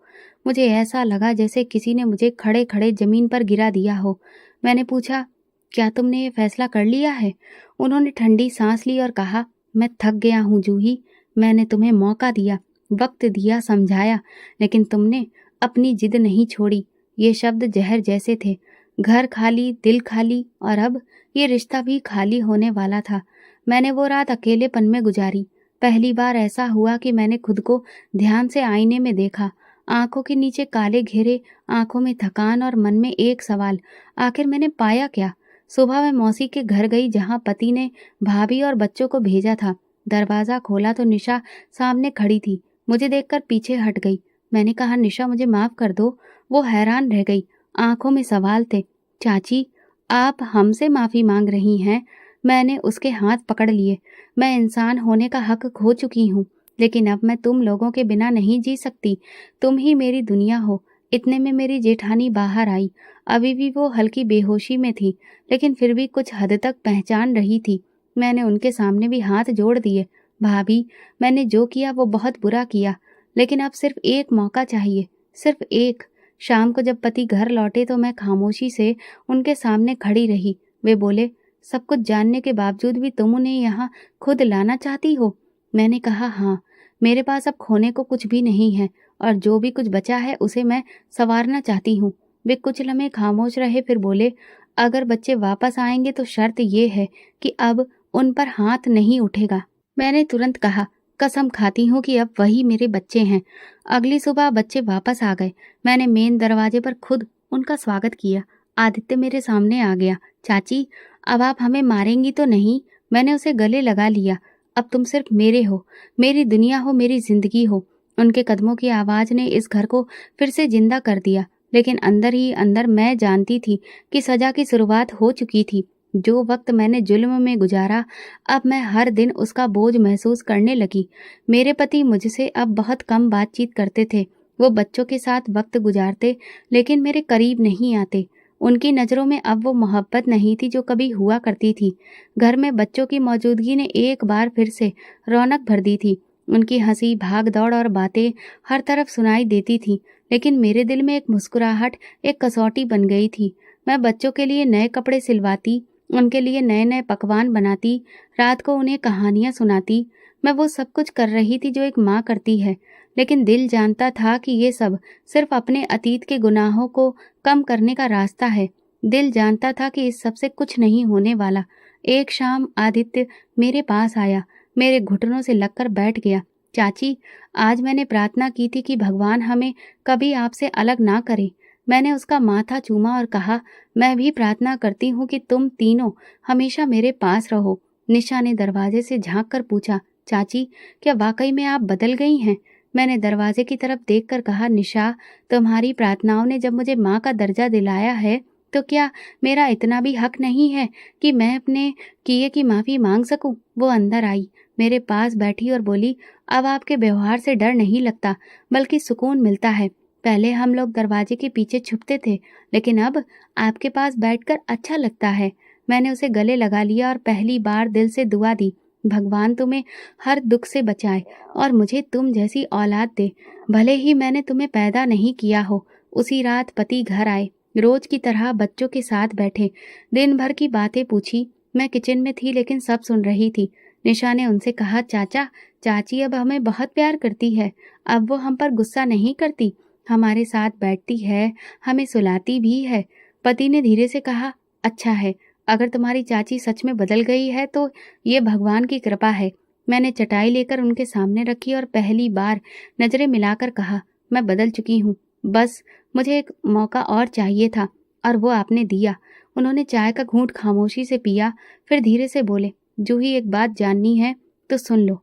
मुझे ऐसा लगा जैसे किसी ने मुझे खड़े खड़े जमीन पर गिरा दिया हो। मैंने पूछा, क्या तुमने ये फैसला कर लिया है? उन्होंने ठंडी सांस ली और कहा, मैं थक गया हूँ जूही। मैंने तुम्हें मौका दिया, वक्त दिया, समझाया, लेकिन तुमने अपनी जिद नहीं छोड़ी। ये शब्द जहर जैसे थे। घर खाली, दिल खाली, और अब ये रिश्ता भी खाली होने वाला था। मैंने वो रात अकेलेपन में गुजारी। पहली बार ऐसा हुआ कि मैंने खुद को ध्यान से आईने में देखा। आंखों के नीचे काले घेरे, आंखों में थकान और मन में एक सवाल, आखिर मैंने पाया क्या? सुबह मैं मौसी के घर गई जहां पति ने भाभी और बच्चों को भेजा था। दरवाजा खोला तो निशा सामने खड़ी थी। मुझे देखकर पीछे हट गई। मैंने कहा, निशा, मुझे माफ कर दो। वो हैरान रह गई, आंखों में सवाल थे। चाची, आप हमसे माफी मांग रही हैं? मैंने उसके हाथ पकड़ लिए। मैं इंसान होने का हक खो चुकी हूँ, लेकिन अब मैं तुम लोगों के बिना नहीं जी सकती। तुम ही मेरी दुनिया हो। इतने में मेरी जेठानी बाहर आई। अभी भी वो हल्की बेहोशी में थी, लेकिन फिर भी कुछ हद तक पहचान रही थी। मैंने उनके सामने भी हाथ जोड़ दिए। भाभी, मैंने जो किया वो बहुत बुरा किया, लेकिन अब सिर्फ एक मौका चाहिए, सिर्फ एक। शाम को जब पति घर लौटे तो मैं खामोशी से उनके सामने खड़ी रही। वे बोले, सब कुछ जानने के बावजूद भी तुम उन्हें यहाँ खुद लाना चाहती हो? मैंने कहा, हाँ, मेरे पास अब खोने को कुछ भी नहीं है, और जो भी कुछ बचा है उसे मैं संवारना चाहती हूँ। वे कुछ लम्हे खामोश रहे, फिर बोले, अगर बच्चे वापस आएंगे तो शर्त ये है कि अब उन पर हाथ नहीं उठेगा। मैंने तुरंत कहा, कसम खाती हूँ कि अब वही मेरे बच्चे हैं। अगली सुबह बच्चे वापस आ गए। मैंने मेन दरवाजे पर खुद उनका स्वागत किया। आदित्य मेरे सामने आ गया। चाची, अब आप हमें मारेंगी तो नहीं? मैंने उसे गले लगा लिया। अब तुम सिर्फ मेरे हो, मेरी दुनिया हो, मेरी जिंदगी हो। उनके कदमों की आवाज ने इस घर को फिर से जिंदा कर दिया, लेकिन अंदर ही अंदर मैं जानती थी कि सजा की शुरुआत हो चुकी थी। जो वक्त मैंने जुल्म में गुजारा, अब मैं हर दिन उसका बोझ महसूस करने लगी। मेरे पति मुझसे अब बहुत कम बातचीत करते थे। वो बच्चों के साथ वक्त गुजारते, लेकिन मेरे करीब नहीं आते। उनकी नज़रों में अब वो मोहब्बत नहीं थी जो कभी हुआ करती थी। घर में बच्चों की मौजूदगी ने एक बार फिर से रौनक भर दी थी। उनकी हंसी, भाग दौड़ और बातें हर तरफ सुनाई देती थी, लेकिन मेरे दिल में एक मुस्कुराहट एक कसौटी बन गई थी। मैं बच्चों के लिए नए कपड़े सिलवाती, उनके लिए नए नए पकवान बनाती, रात को उन्हें कहानियां सुनाती। मैं वो सब कुछ कर रही थी जो एक माँ करती है, लेकिन दिल जानता था कि ये सब सिर्फ अपने अतीत के गुनाहों को कम करने का रास्ता है। दिल जानता था कि इस सब से कुछ नहीं होने वाला। एक शाम आदित्य मेरे पास आया, मेरे घुटनों से लगकर बैठ गया। चाची, आज मैंने प्रार्थना की थी कि भगवान हमें कभी आपसे अलग ना करे। मैंने उसका माथा चूमा और कहा, मैं भी प्रार्थना करती हूँ कि तुम तीनों हमेशा मेरे पास रहो। निशा ने दरवाजे से झांक कर पूछा, चाची, क्या वाकई में आप बदल गई हैं? मैंने दरवाजे की तरफ देखकर कहा, निशा, तुम्हारी प्रार्थनाओं ने जब मुझे माँ का दर्जा दिलाया है, तो क्या मेरा इतना भी हक नहीं है कि मैं अपने किए की माफ़ी मांग सकूं? वो अंदर आई, मेरे पास बैठी और बोली, अब आपके व्यवहार से डर नहीं लगता, बल्कि सुकून मिलता है। पहले हम लोग दरवाजे के पीछे छुपते थे, लेकिन अब आपके पास बैठकर अच्छा लगता है। मैंने उसे गले लगा लिया और पहली बार दिल से दुआ दी, भगवान तुम्हें हर दुख से बचाए और मुझे तुम जैसी औलाद दे। भले ही मैंने तुम्हें पैदा नहीं किया हो। उसी रात पति घर आए, रोज की तरह बच्चों के साथ बैठे, दिन भर की बातें पूछी। मैं किचन में थी लेकिन सब सुन रही थी। निशा ने उनसे कहा, चाचा चाची अब हमें बहुत प्यार करती है, अब वो हम पर गुस्सा नहीं करती, हमारे साथ बैठती है, हमें सुलाती भी है। पति ने धीरे से कहा, अच्छा है, अगर तुम्हारी चाची सच में बदल गई है तो ये भगवान की कृपा है। मैंने चटाई लेकर उनके सामने रखी और पहली बार नजरें मिलाकर कहा, मैं बदल चुकी हूँ, बस मुझे एक मौका और चाहिए था और वो आपने दिया। उन्होंने चाय का घूंट खामोशी से पिया, फिर धीरे से बोले, जूही, एक बात जाननी है तो सुन लो।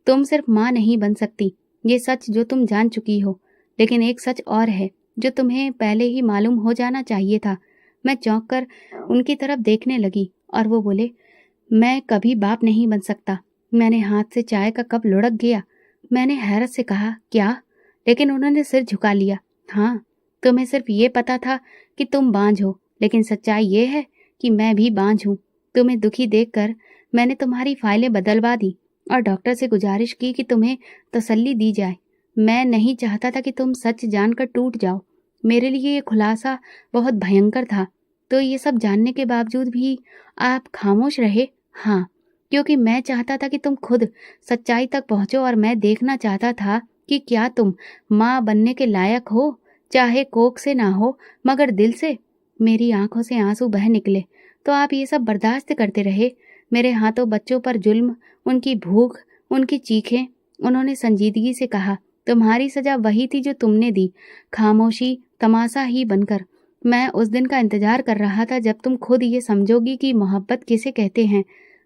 तुम सिर्फ माँ नहीं बन सकती, ये सच जो तुम जान चुकी हो, लेकिन एक सच और है जो तुम्हें पहले ही मालूम हो जाना चाहिए था। मैं चौंक कर उनकी तरफ देखने लगी और वो बोले, मैं कभी बाप नहीं बन सकता। मैंने हाथ से चाय का कप लुढ़क गया। मैंने हैरत से कहा, क्या? लेकिन उन्होंने सिर झुका लिया। हाँ, तुम्हें सिर्फ ये पता था कि तुम बांझ हो, लेकिन सच्चाई ये है कि मैं भी बांझ हूँ। तुम्हें दुखी देखकर मैंने तुम्हारी फाइलें बदलवा दी और डॉक्टर से गुजारिश की कि तुम्हें तसल्ली दी जाए। मैं नहीं चाहता था कि तुम सच जानकर टूट जाओ। मेरे लिए ये खुलासा बहुत भयंकर था। तो ये सब जानने के बावजूद भी आप खामोश रहे? हाँ, क्योंकि मैं चाहता था कि तुम खुद सच्चाई तक पहुंचो और मैं देखना चाहता था कि क्या तुम माँ बनने के लायक हो, चाहे कोख से ना हो मगर दिल से। मेरी आंखों से आंसू बह निकले। तो आप ये सब बर्दाश्त करते रहे? मेरे हाथों बच्चों पर जुल्म, उनकी भूख, उनकी चीखें। उन्होंने संजीदगी से कहा, तुम्हारी सजा वही थी जो तुमने दी, खामोशी, तमाशा ही बनकर। मैं उस दिन का इंतजार कर रहा था जब तुम खुद ये समझोगी कि मोहब्बत किसे कहते हैं।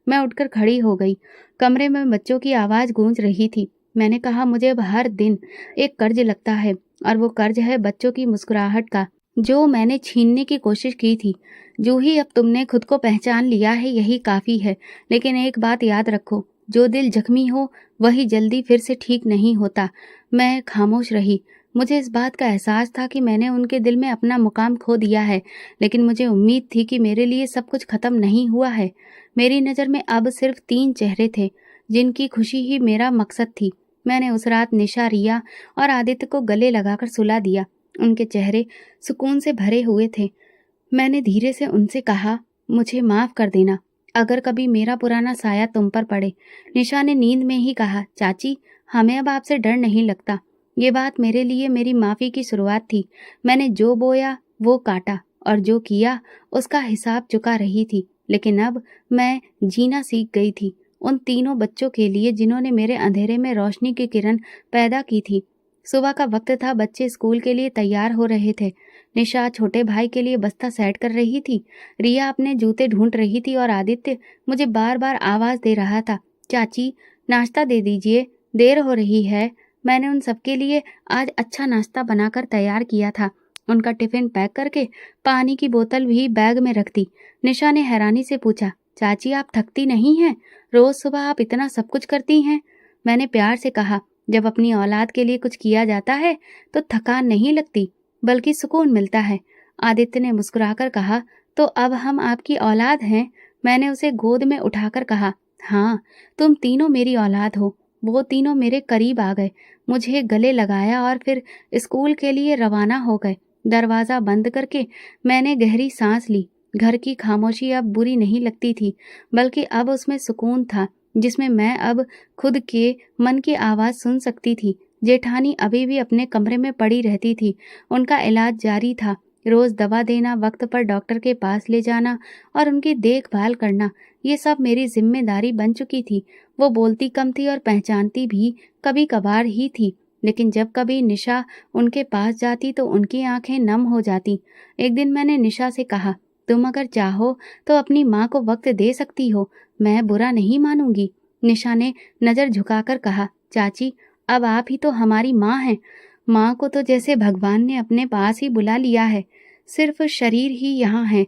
मैं उठकर खड़ी हो गई। कमरे में बच्चों की आवाज गूंज रही थी। मैंने कहा, मुझे अब हर दिन एक कर्ज लगता है और वो कर्ज है बच्चों की मुस्कुराहट का, जो मैंने छीनने की कोशिश की थी। जूही, अब तुमने खुद को पहचान लिया है, यही काफी है। लेकिन एक बात याद रखो, जो दिल जख्मी हो वही जल्दी फिर से ठीक नहीं होता। मैं खामोश रही। मुझे इस बात का एहसास था कि मैंने उनके दिल में अपना मुकाम खो दिया है, लेकिन मुझे उम्मीद थी कि मेरे लिए सब कुछ खत्म नहीं हुआ है। मेरी नज़र में अब सिर्फ 3 चेहरे थे, जिनकी खुशी ही मेरा मकसद थी। मैंने उस रात निशा, रिया और आदित्य को गले लगाकर सुला दिया। उनके चेहरे सुकून से भरे हुए थे। मैंने धीरे से उनसे कहा, मुझे माफ़ कर देना अगर कभी मेरा पुराना साया तुम पर पड़े। निशा ने नींद में ही कहा, चाची, हमें अब आपसे डर नहीं लगता। ये बात मेरे लिए मेरी माफ़ी की शुरुआत थी। मैंने जो बोया वो काटा और जो किया उसका हिसाब चुका रही थी। लेकिन अब मैं जीना सीख गई थी, उन तीनों बच्चों के लिए जिन्होंने मेरे अंधेरे में रोशनी की किरण पैदा की थी। सुबह का वक्त था, बच्चे स्कूल के लिए तैयार हो रहे थे। निशा छोटे भाई के लिए बस्ता सेट कर रही थी, रिया अपने जूते ढूंढ रही थी और आदित्य मुझे बार बार आवाज़ दे रहा था, चाची, नाश्ता दे दीजिए, देर हो रही है। मैंने उन सबके लिए आज अच्छा नाश्ता बनाकर तैयार किया था। उनका टिफिन पैक करके पानी की बोतल भी बैग में रख दी। निशा ने हैरानी से पूछा, चाची, आप थकती नहीं हैं? रोज सुबह आप इतना सब कुछ करती हैं। मैंने प्यार से कहा, जब अपनी औलाद के लिए कुछ किया जाता है तो थकान नहीं लगती, बल्कि सुकून मिलता है। आदित्य ने मुस्कुराकर कहा, तो अब हम आपकी औलाद हैं? मैंने उसे गोद में उठाकर कहा, हाँ, तुम तीनों मेरी औलाद हो। वो तीनों मेरे करीब आ गए, मुझे गले लगाया और फिर स्कूल के लिए रवाना हो गए। दरवाज़ा बंद करके मैंने गहरी सांस ली। घर की खामोशी अब बुरी नहीं लगती थी, बल्कि अब उसमें सुकून था, जिसमें मैं अब खुद के मन की आवाज़ सुन सकती थी। जेठानी अभी भी अपने कमरे में पड़ी रहती थी। उनका इलाज जारी था। रोज़ दवा देना, वक्त पर डॉक्टर के पास ले जाना और उनकी देखभाल करना, ये सब मेरी जिम्मेदारी बन चुकी थी। वो बोलती कम थी और पहचानती भी कभी कभार ही थी, लेकिन जब कभी निशा उनके पास जाती तो उनकी आंखें नम हो जाती। एक दिन मैंने निशा से कहा, तुम अगर चाहो तो अपनी माँ को वक्त दे सकती हो, मैं बुरा नहीं मानूंगी। निशा ने नज़र झुकाकर कहा, चाची, अब आप ही तो हमारी माँ हैं। माँ को तो जैसे भगवान ने अपने पास ही बुला लिया है, सिर्फ शरीर ही यहाँ है।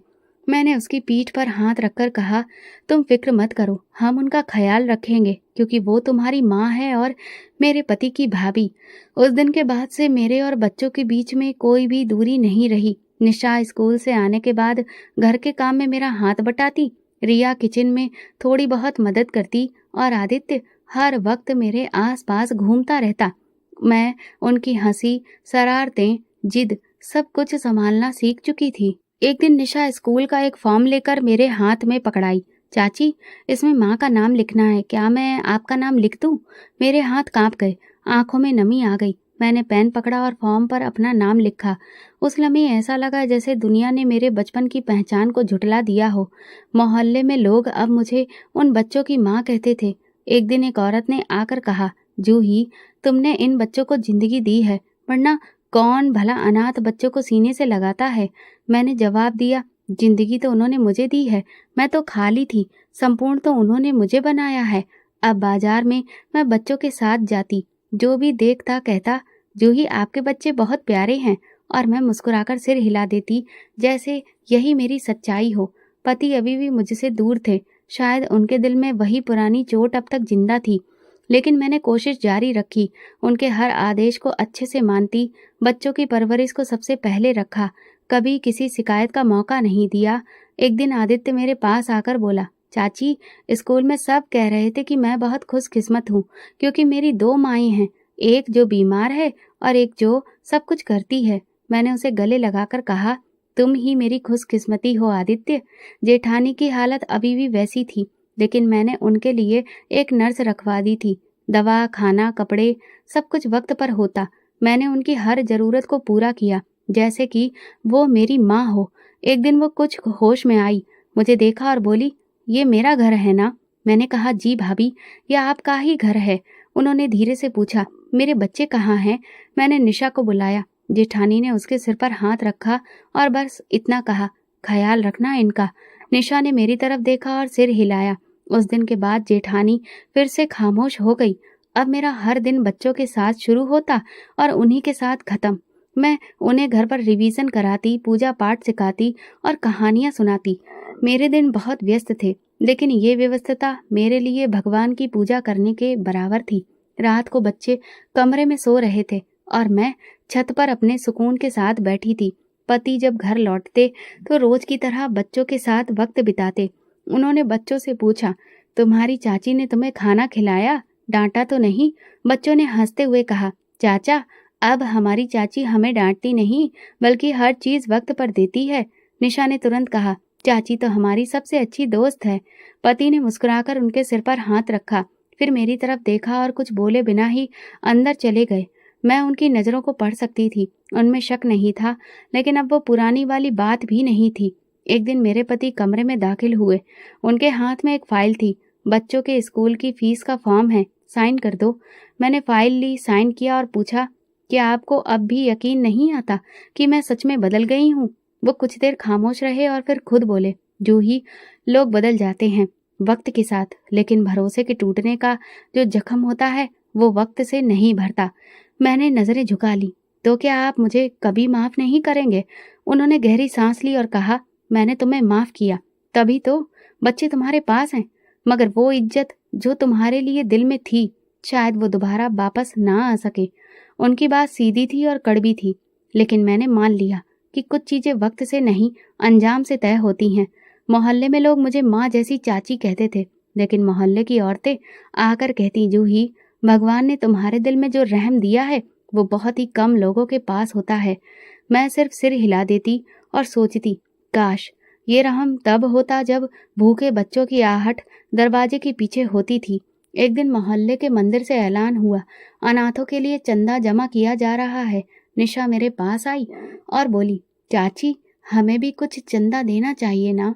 मैंने उसकी पीठ पर हाथ रखकर कहा, तुम फिक्र मत करो, हम उनका ख्याल रखेंगे, क्योंकि वो तुम्हारी माँ है और मेरे पति की भाभी। उस दिन के बाद से मेरे और बच्चों के बीच में कोई भी दूरी नहीं रही। निशा स्कूल से आने के बाद घर के काम में मेरा हाथ बटाती, रिया किचन में थोड़ी बहुत मदद करती और आदित्य हर वक्त मेरे आसपास घूमता रहता। मैं उनकी हंसी, शरारतें, जिद सब कुछ संभालना सीख चुकी थी। एक दिन निशा स्कूल का एक फॉर्म लेकर मेरे हाथ में पकड़ाई। चाची, इसमें माँ का नाम लिखना है, क्या मैं आपका नाम लिख दूं? मेरे हाथ कांप गए, आंखों में नमी आ गई। मैंने पेन पकड़ा और फॉर्म पर अपना नाम लिखा। उस लम्हे ऐसा लगा जैसे दुनिया ने मेरे बचपन की पहचान को झुठला दिया हो। मोहल्ले में लोग अब मुझे उन बच्चों की माँ कहते थे। एक दिन एक औरत ने आकर कहा, जूही, तुमने इन बच्चों को जिंदगी दी है, वरना कौन भला अनाथ बच्चों को सीने से लगाता है? मैंने जवाब दिया, जिंदगी तो उन्होंने मुझे दी है, मैं तो खाली थी, संपूर्ण तो उन्होंने मुझे बनाया है। अब बाजार में मैं बच्चों के साथ जाती, जो भी देखता कहता, जूही आपके बच्चे बहुत प्यारे हैं, और मैं मुस्कुराकर सिर हिला देती, जैसे यही मेरी सच्चाई हो। पति अभी भी मुझसे दूर थे, शायद उनके दिल में वही पुरानी चोट अब तक जिंदा थी। लेकिन मैंने कोशिश जारी रखी, उनके हर आदेश को अच्छे से मानती, बच्चों की परवरिश को सबसे पहले रखा, कभी किसी शिकायत का मौका नहीं दिया। एक दिन आदित्य मेरे पास आकर बोला, चाची, स्कूल में सब कह रहे थे कि मैं बहुत खुशकिस्मत हूँ, क्योंकि मेरी दो माएँ हैं, एक जो बीमार है और एक जो सब कुछ करती है। मैंने उसे गले लगाकर कहा, तुम ही मेरी खुशकिस्मती हो आदित्य। जेठानी की हालत अभी भी वैसी थी, लेकिन मैंने उनके लिए एक नर्स रखवा दी थी। दवा, खाना, कपड़े सब कुछ वक्त पर होता। मैंने उनकी हर जरूरत को पूरा किया, जैसे कि वो मेरी माँ हो। एक दिन वो कुछ होश में आई, मुझे देखा और बोली, ये मेरा घर है ना? मैंने कहा, जी भाभी, यह आपका ही घर है। उन्होंने धीरे से पूछा, मेरे बच्चे कहाँ हैं? मैंने निशा को बुलाया। जेठानी ने उसके सिर पर हाथ रखा और बस इतना कहा, ख्याल रखना इनका। निशा ने मेरी तरफ देखा और सिर हिलाया। उस दिन के बाद जेठानी फिर से खामोश हो गई। अब मेरा हर दिन बच्चों के साथ शुरू होता और उन्हीं के साथ खत्म। मैं उन्हें घर पर रिवीजन कराती, पूजा पाठ सिखाती और कहानियां सुनाती। मेरे दिन बहुत व्यस्त थे, लेकिन ये व्यस्तता मेरे लिए भगवान की पूजा करने के बराबर थी। रात को बच्चे कमरे में सो रहे थे और मैं छत पर अपने सुकून के साथ बैठी थी। पति जब घर लौटते तो रोज की तरह बच्चों के साथ वक्त बिताते। उन्होंने बच्चों से पूछा, तुम्हारी चाची ने तुम्हें खाना खिलाया, डांटा तो नहीं? बच्चों ने हंसते हुए कहा, चाचा, अब हमारी चाची हमें डांटती नहीं, बल्कि हर चीज वक्त पर देती है। निशा ने तुरंत कहा, चाची तो हमारी सबसे अच्छी दोस्त है। पति ने मुस्कुराकर उनके सिर पर हाथ रखा, फिर मेरी तरफ देखा और कुछ बोले बिना ही अंदर चले गए। मैं उनकी नजरों को पढ़ सकती थी, उनमें शक नहीं था, लेकिन अब वो पुरानी वाली बात भी नहीं थी। एक दिन मेरे पति कमरे में दाखिल हुए। उनके हाथ में एक फाइल थी। बच्चों के स्कूल की फीस का फॉर्म है, साइन कर दो। मैंने फाइल ली, साइन किया और पूछा, क्या आपको अब भी यकीन नहीं आता कि मैं सच में बदल गई हूँ? वो कुछ देर खामोश रहे और फिर खुद बोले, जूही, लोग बदल जाते हैं वक्त के साथ, लेकिन भरोसे के टूटने का जो जख्म होता है वो वक्त से नहीं भरता। मैंने नजरें झुका ली, तो क्या आप मुझे कभी माफ नहीं करेंगे? उन्होंने गहरी सांस ली और कहा, मैंने तुम्हें माफ किया, तभी तो बच्चे तुम्हारे पास हैं, मगर वो इज्जत जो तुम्हारे लिए दिल में थी, शायद वो दोबारा वापस ना आ सके। उनकी बात सीधी थी और कड़वी थी, लेकिन मैंने मान लिया कि कुछ चीजें वक्त से नहीं, अंजाम से तय होती हैं। मोहल्ले में लोग मुझे माँ जैसी चाची कहते थे, लेकिन मोहल्ले की औरतें आकर कहती, जूही, भगवान ने तुम्हारे दिल में जो रहम दिया है वो बहुत ही कम लोगों के पास होता है। मैं सिर्फ सिर हिला देती और सोचती, काश ये रहम तब होता जब भूखे बच्चों की आहट दरवाजे के पीछे होती थी। एक दिन मोहल्ले के मंदिर से ऐलान हुआ, अनाथों के लिए चंदा जमा किया जा रहा है। निशा मेरे पास आई और बोली, चाची, हमें भी कुछ चंदा देना चाहिए ना?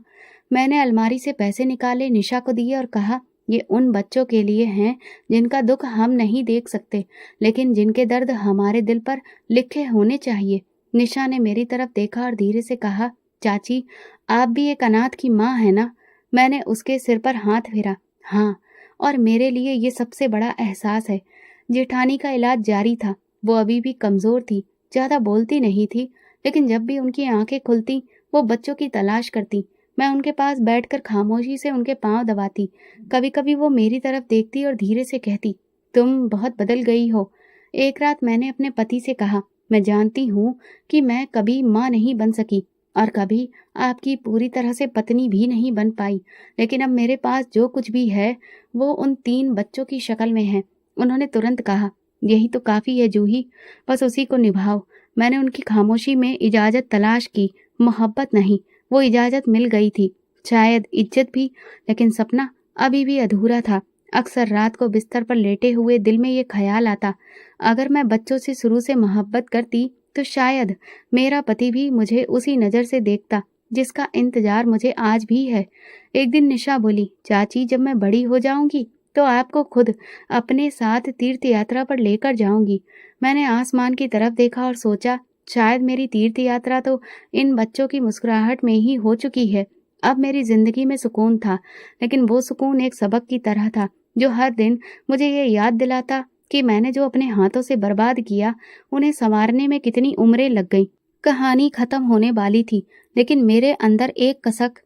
मैंने अलमारी से पैसे निकाले, निशा को दिए और कहा, ये उन बच्चों के लिए हैं जिनका दुख हम नहीं देख सकते, लेकिन जिनके दर्द हमारे दिल पर लिखे होने चाहिए। निशा ने मेरी तरफ देखा और धीरे से कहा, चाची, आप भी एक अनाथ की माँ है ना? मैंने उसके सिर पर हाथ फेरा। हाँ, और मेरे लिए ये सबसे बड़ा एहसास है। जेठानी का इलाज जारी था। वो अभी भी कमज़ोर थी, ज़्यादा बोलती नहीं थी, लेकिन जब भी उनकी आँखें खुलतीं, वो बच्चों की तलाश करतीं। मैं उनके पास बैठकर खामोशी से उनके पाँव दबाती। कभी-कभी वो मेरी तरफ देखती और धीरे से कहती, "तुम बहुत बदल गई हो।" एक रात मैंने अपने पति से कहा, "मैं जानती हूँ कि मैं कभी माँ नहीं बन सकी और कभी आपकी पूरी तरह से पत्नी भी नहीं बन पाई, लेकिन अब मेरे पास जो कुछ भी है, वो उन 3 बच्चों की शक्ल में है।" उन्होंने तुरंत कहा, "यही तो काफ़ी है जूही, बस उसी को निभाओ।" मैंने उनकी खामोशी में इजाज़त तलाश की, मोहब्बत नहीं। वो इजाज़त मिल गई थी, शायद इज़्ज़त भी, लेकिन सपना अभी भी अधूरा था। अक्सर रात को बिस्तर पर लेटे हुए दिल में ये ख़्याल आता, अगर मैं बच्चों से शुरू से मोहब्बत करती, तो शायद मेरा पति भी मुझे उसी नज़र से देखता, जिसका इंतज़ार मुझे आज भी है। एक दिन निशा बोली, "चाची, जब मैं बड़ी हो जाऊँगी, तो आपको खुद अपने साथ तीर्थ यात्रा पर लेकर जाऊँगी।" मैंने आसमान की तरफ देखा और सोचा, शायद मेरी तीर्थ यात्रा तो इन बच्चों की मुस्कुराहट में ही हो चुकी है। अब मेरी ज़िंदगी में सुकून था, लेकिन वो सुकून एक सबक की तरह था, जो हर दिन मुझे ये याद दिलाता कि मैंने जो अपने हाथों से बर्बाद किया, उन्हें सँवारने में कितनी उम्रें लग गईं। कहानी ख़त्म होने वाली थी, लेकिन मेरे अंदर एक कसक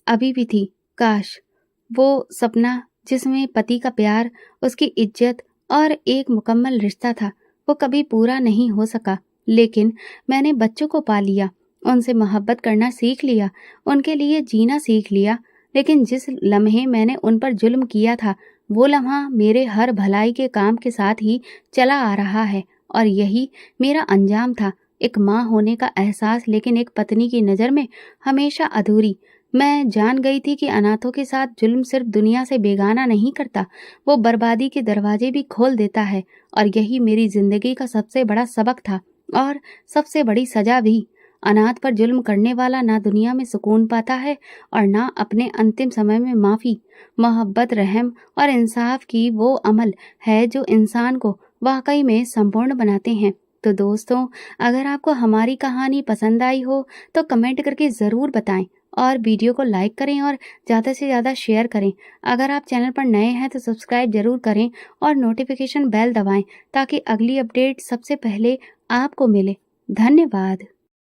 अभी भी थी। काश! वो सपना जिसमें पति का प्यार, उसकी इज़्ज़त और एक मुकम्मल रिश्ता था, वो कभी पूरा नहीं हो सका। लेकिन मैंने बच्चों को पा लिया, उनसे मोहब्बत करना सीख लिया, उनके लिए जीना सीख लिया। लेकिन जिस लम्हे मैंने उन पर ज़ुल्म किया था, वो लम्हा मेरे हर भलाई के काम के साथ ही चला आ रहा है और यही मेरा अंजाम था। एक माँ होने का एहसास, लेकिन एक पत्नी की नज़र में हमेशा अधूरी। मैं जान गई थी कि अनाथों के साथ जुल्म सिर्फ दुनिया से बेगाना नहीं करता, वो बर्बादी के दरवाजे भी खोल देता है। और यही मेरी जिंदगी का सबसे बड़ा सबक था और सबसे बड़ी सजा भी। अनाथ पर जुल्म करने वाला ना दुनिया में सुकून पाता है और ना अपने अंतिम समय में माफ़ी। मोहब्बत, रहम और इंसाफ की वो अमल है जो इंसान को वाकई में संपूर्ण बनाते हैं। तो दोस्तों, अगर आपको हमारी कहानी पसंद आई हो तो कमेंट करके ज़रूर बताएं और वीडियो को लाइक करें और ज़्यादा से ज़्यादा शेयर करें। अगर आप चैनल पर नए हैं तो सब्सक्राइब ज़रूर करें और नोटिफिकेशन बेल दबाएं ताकि अगली अपडेट सबसे पहले आपको मिले। धन्यवाद।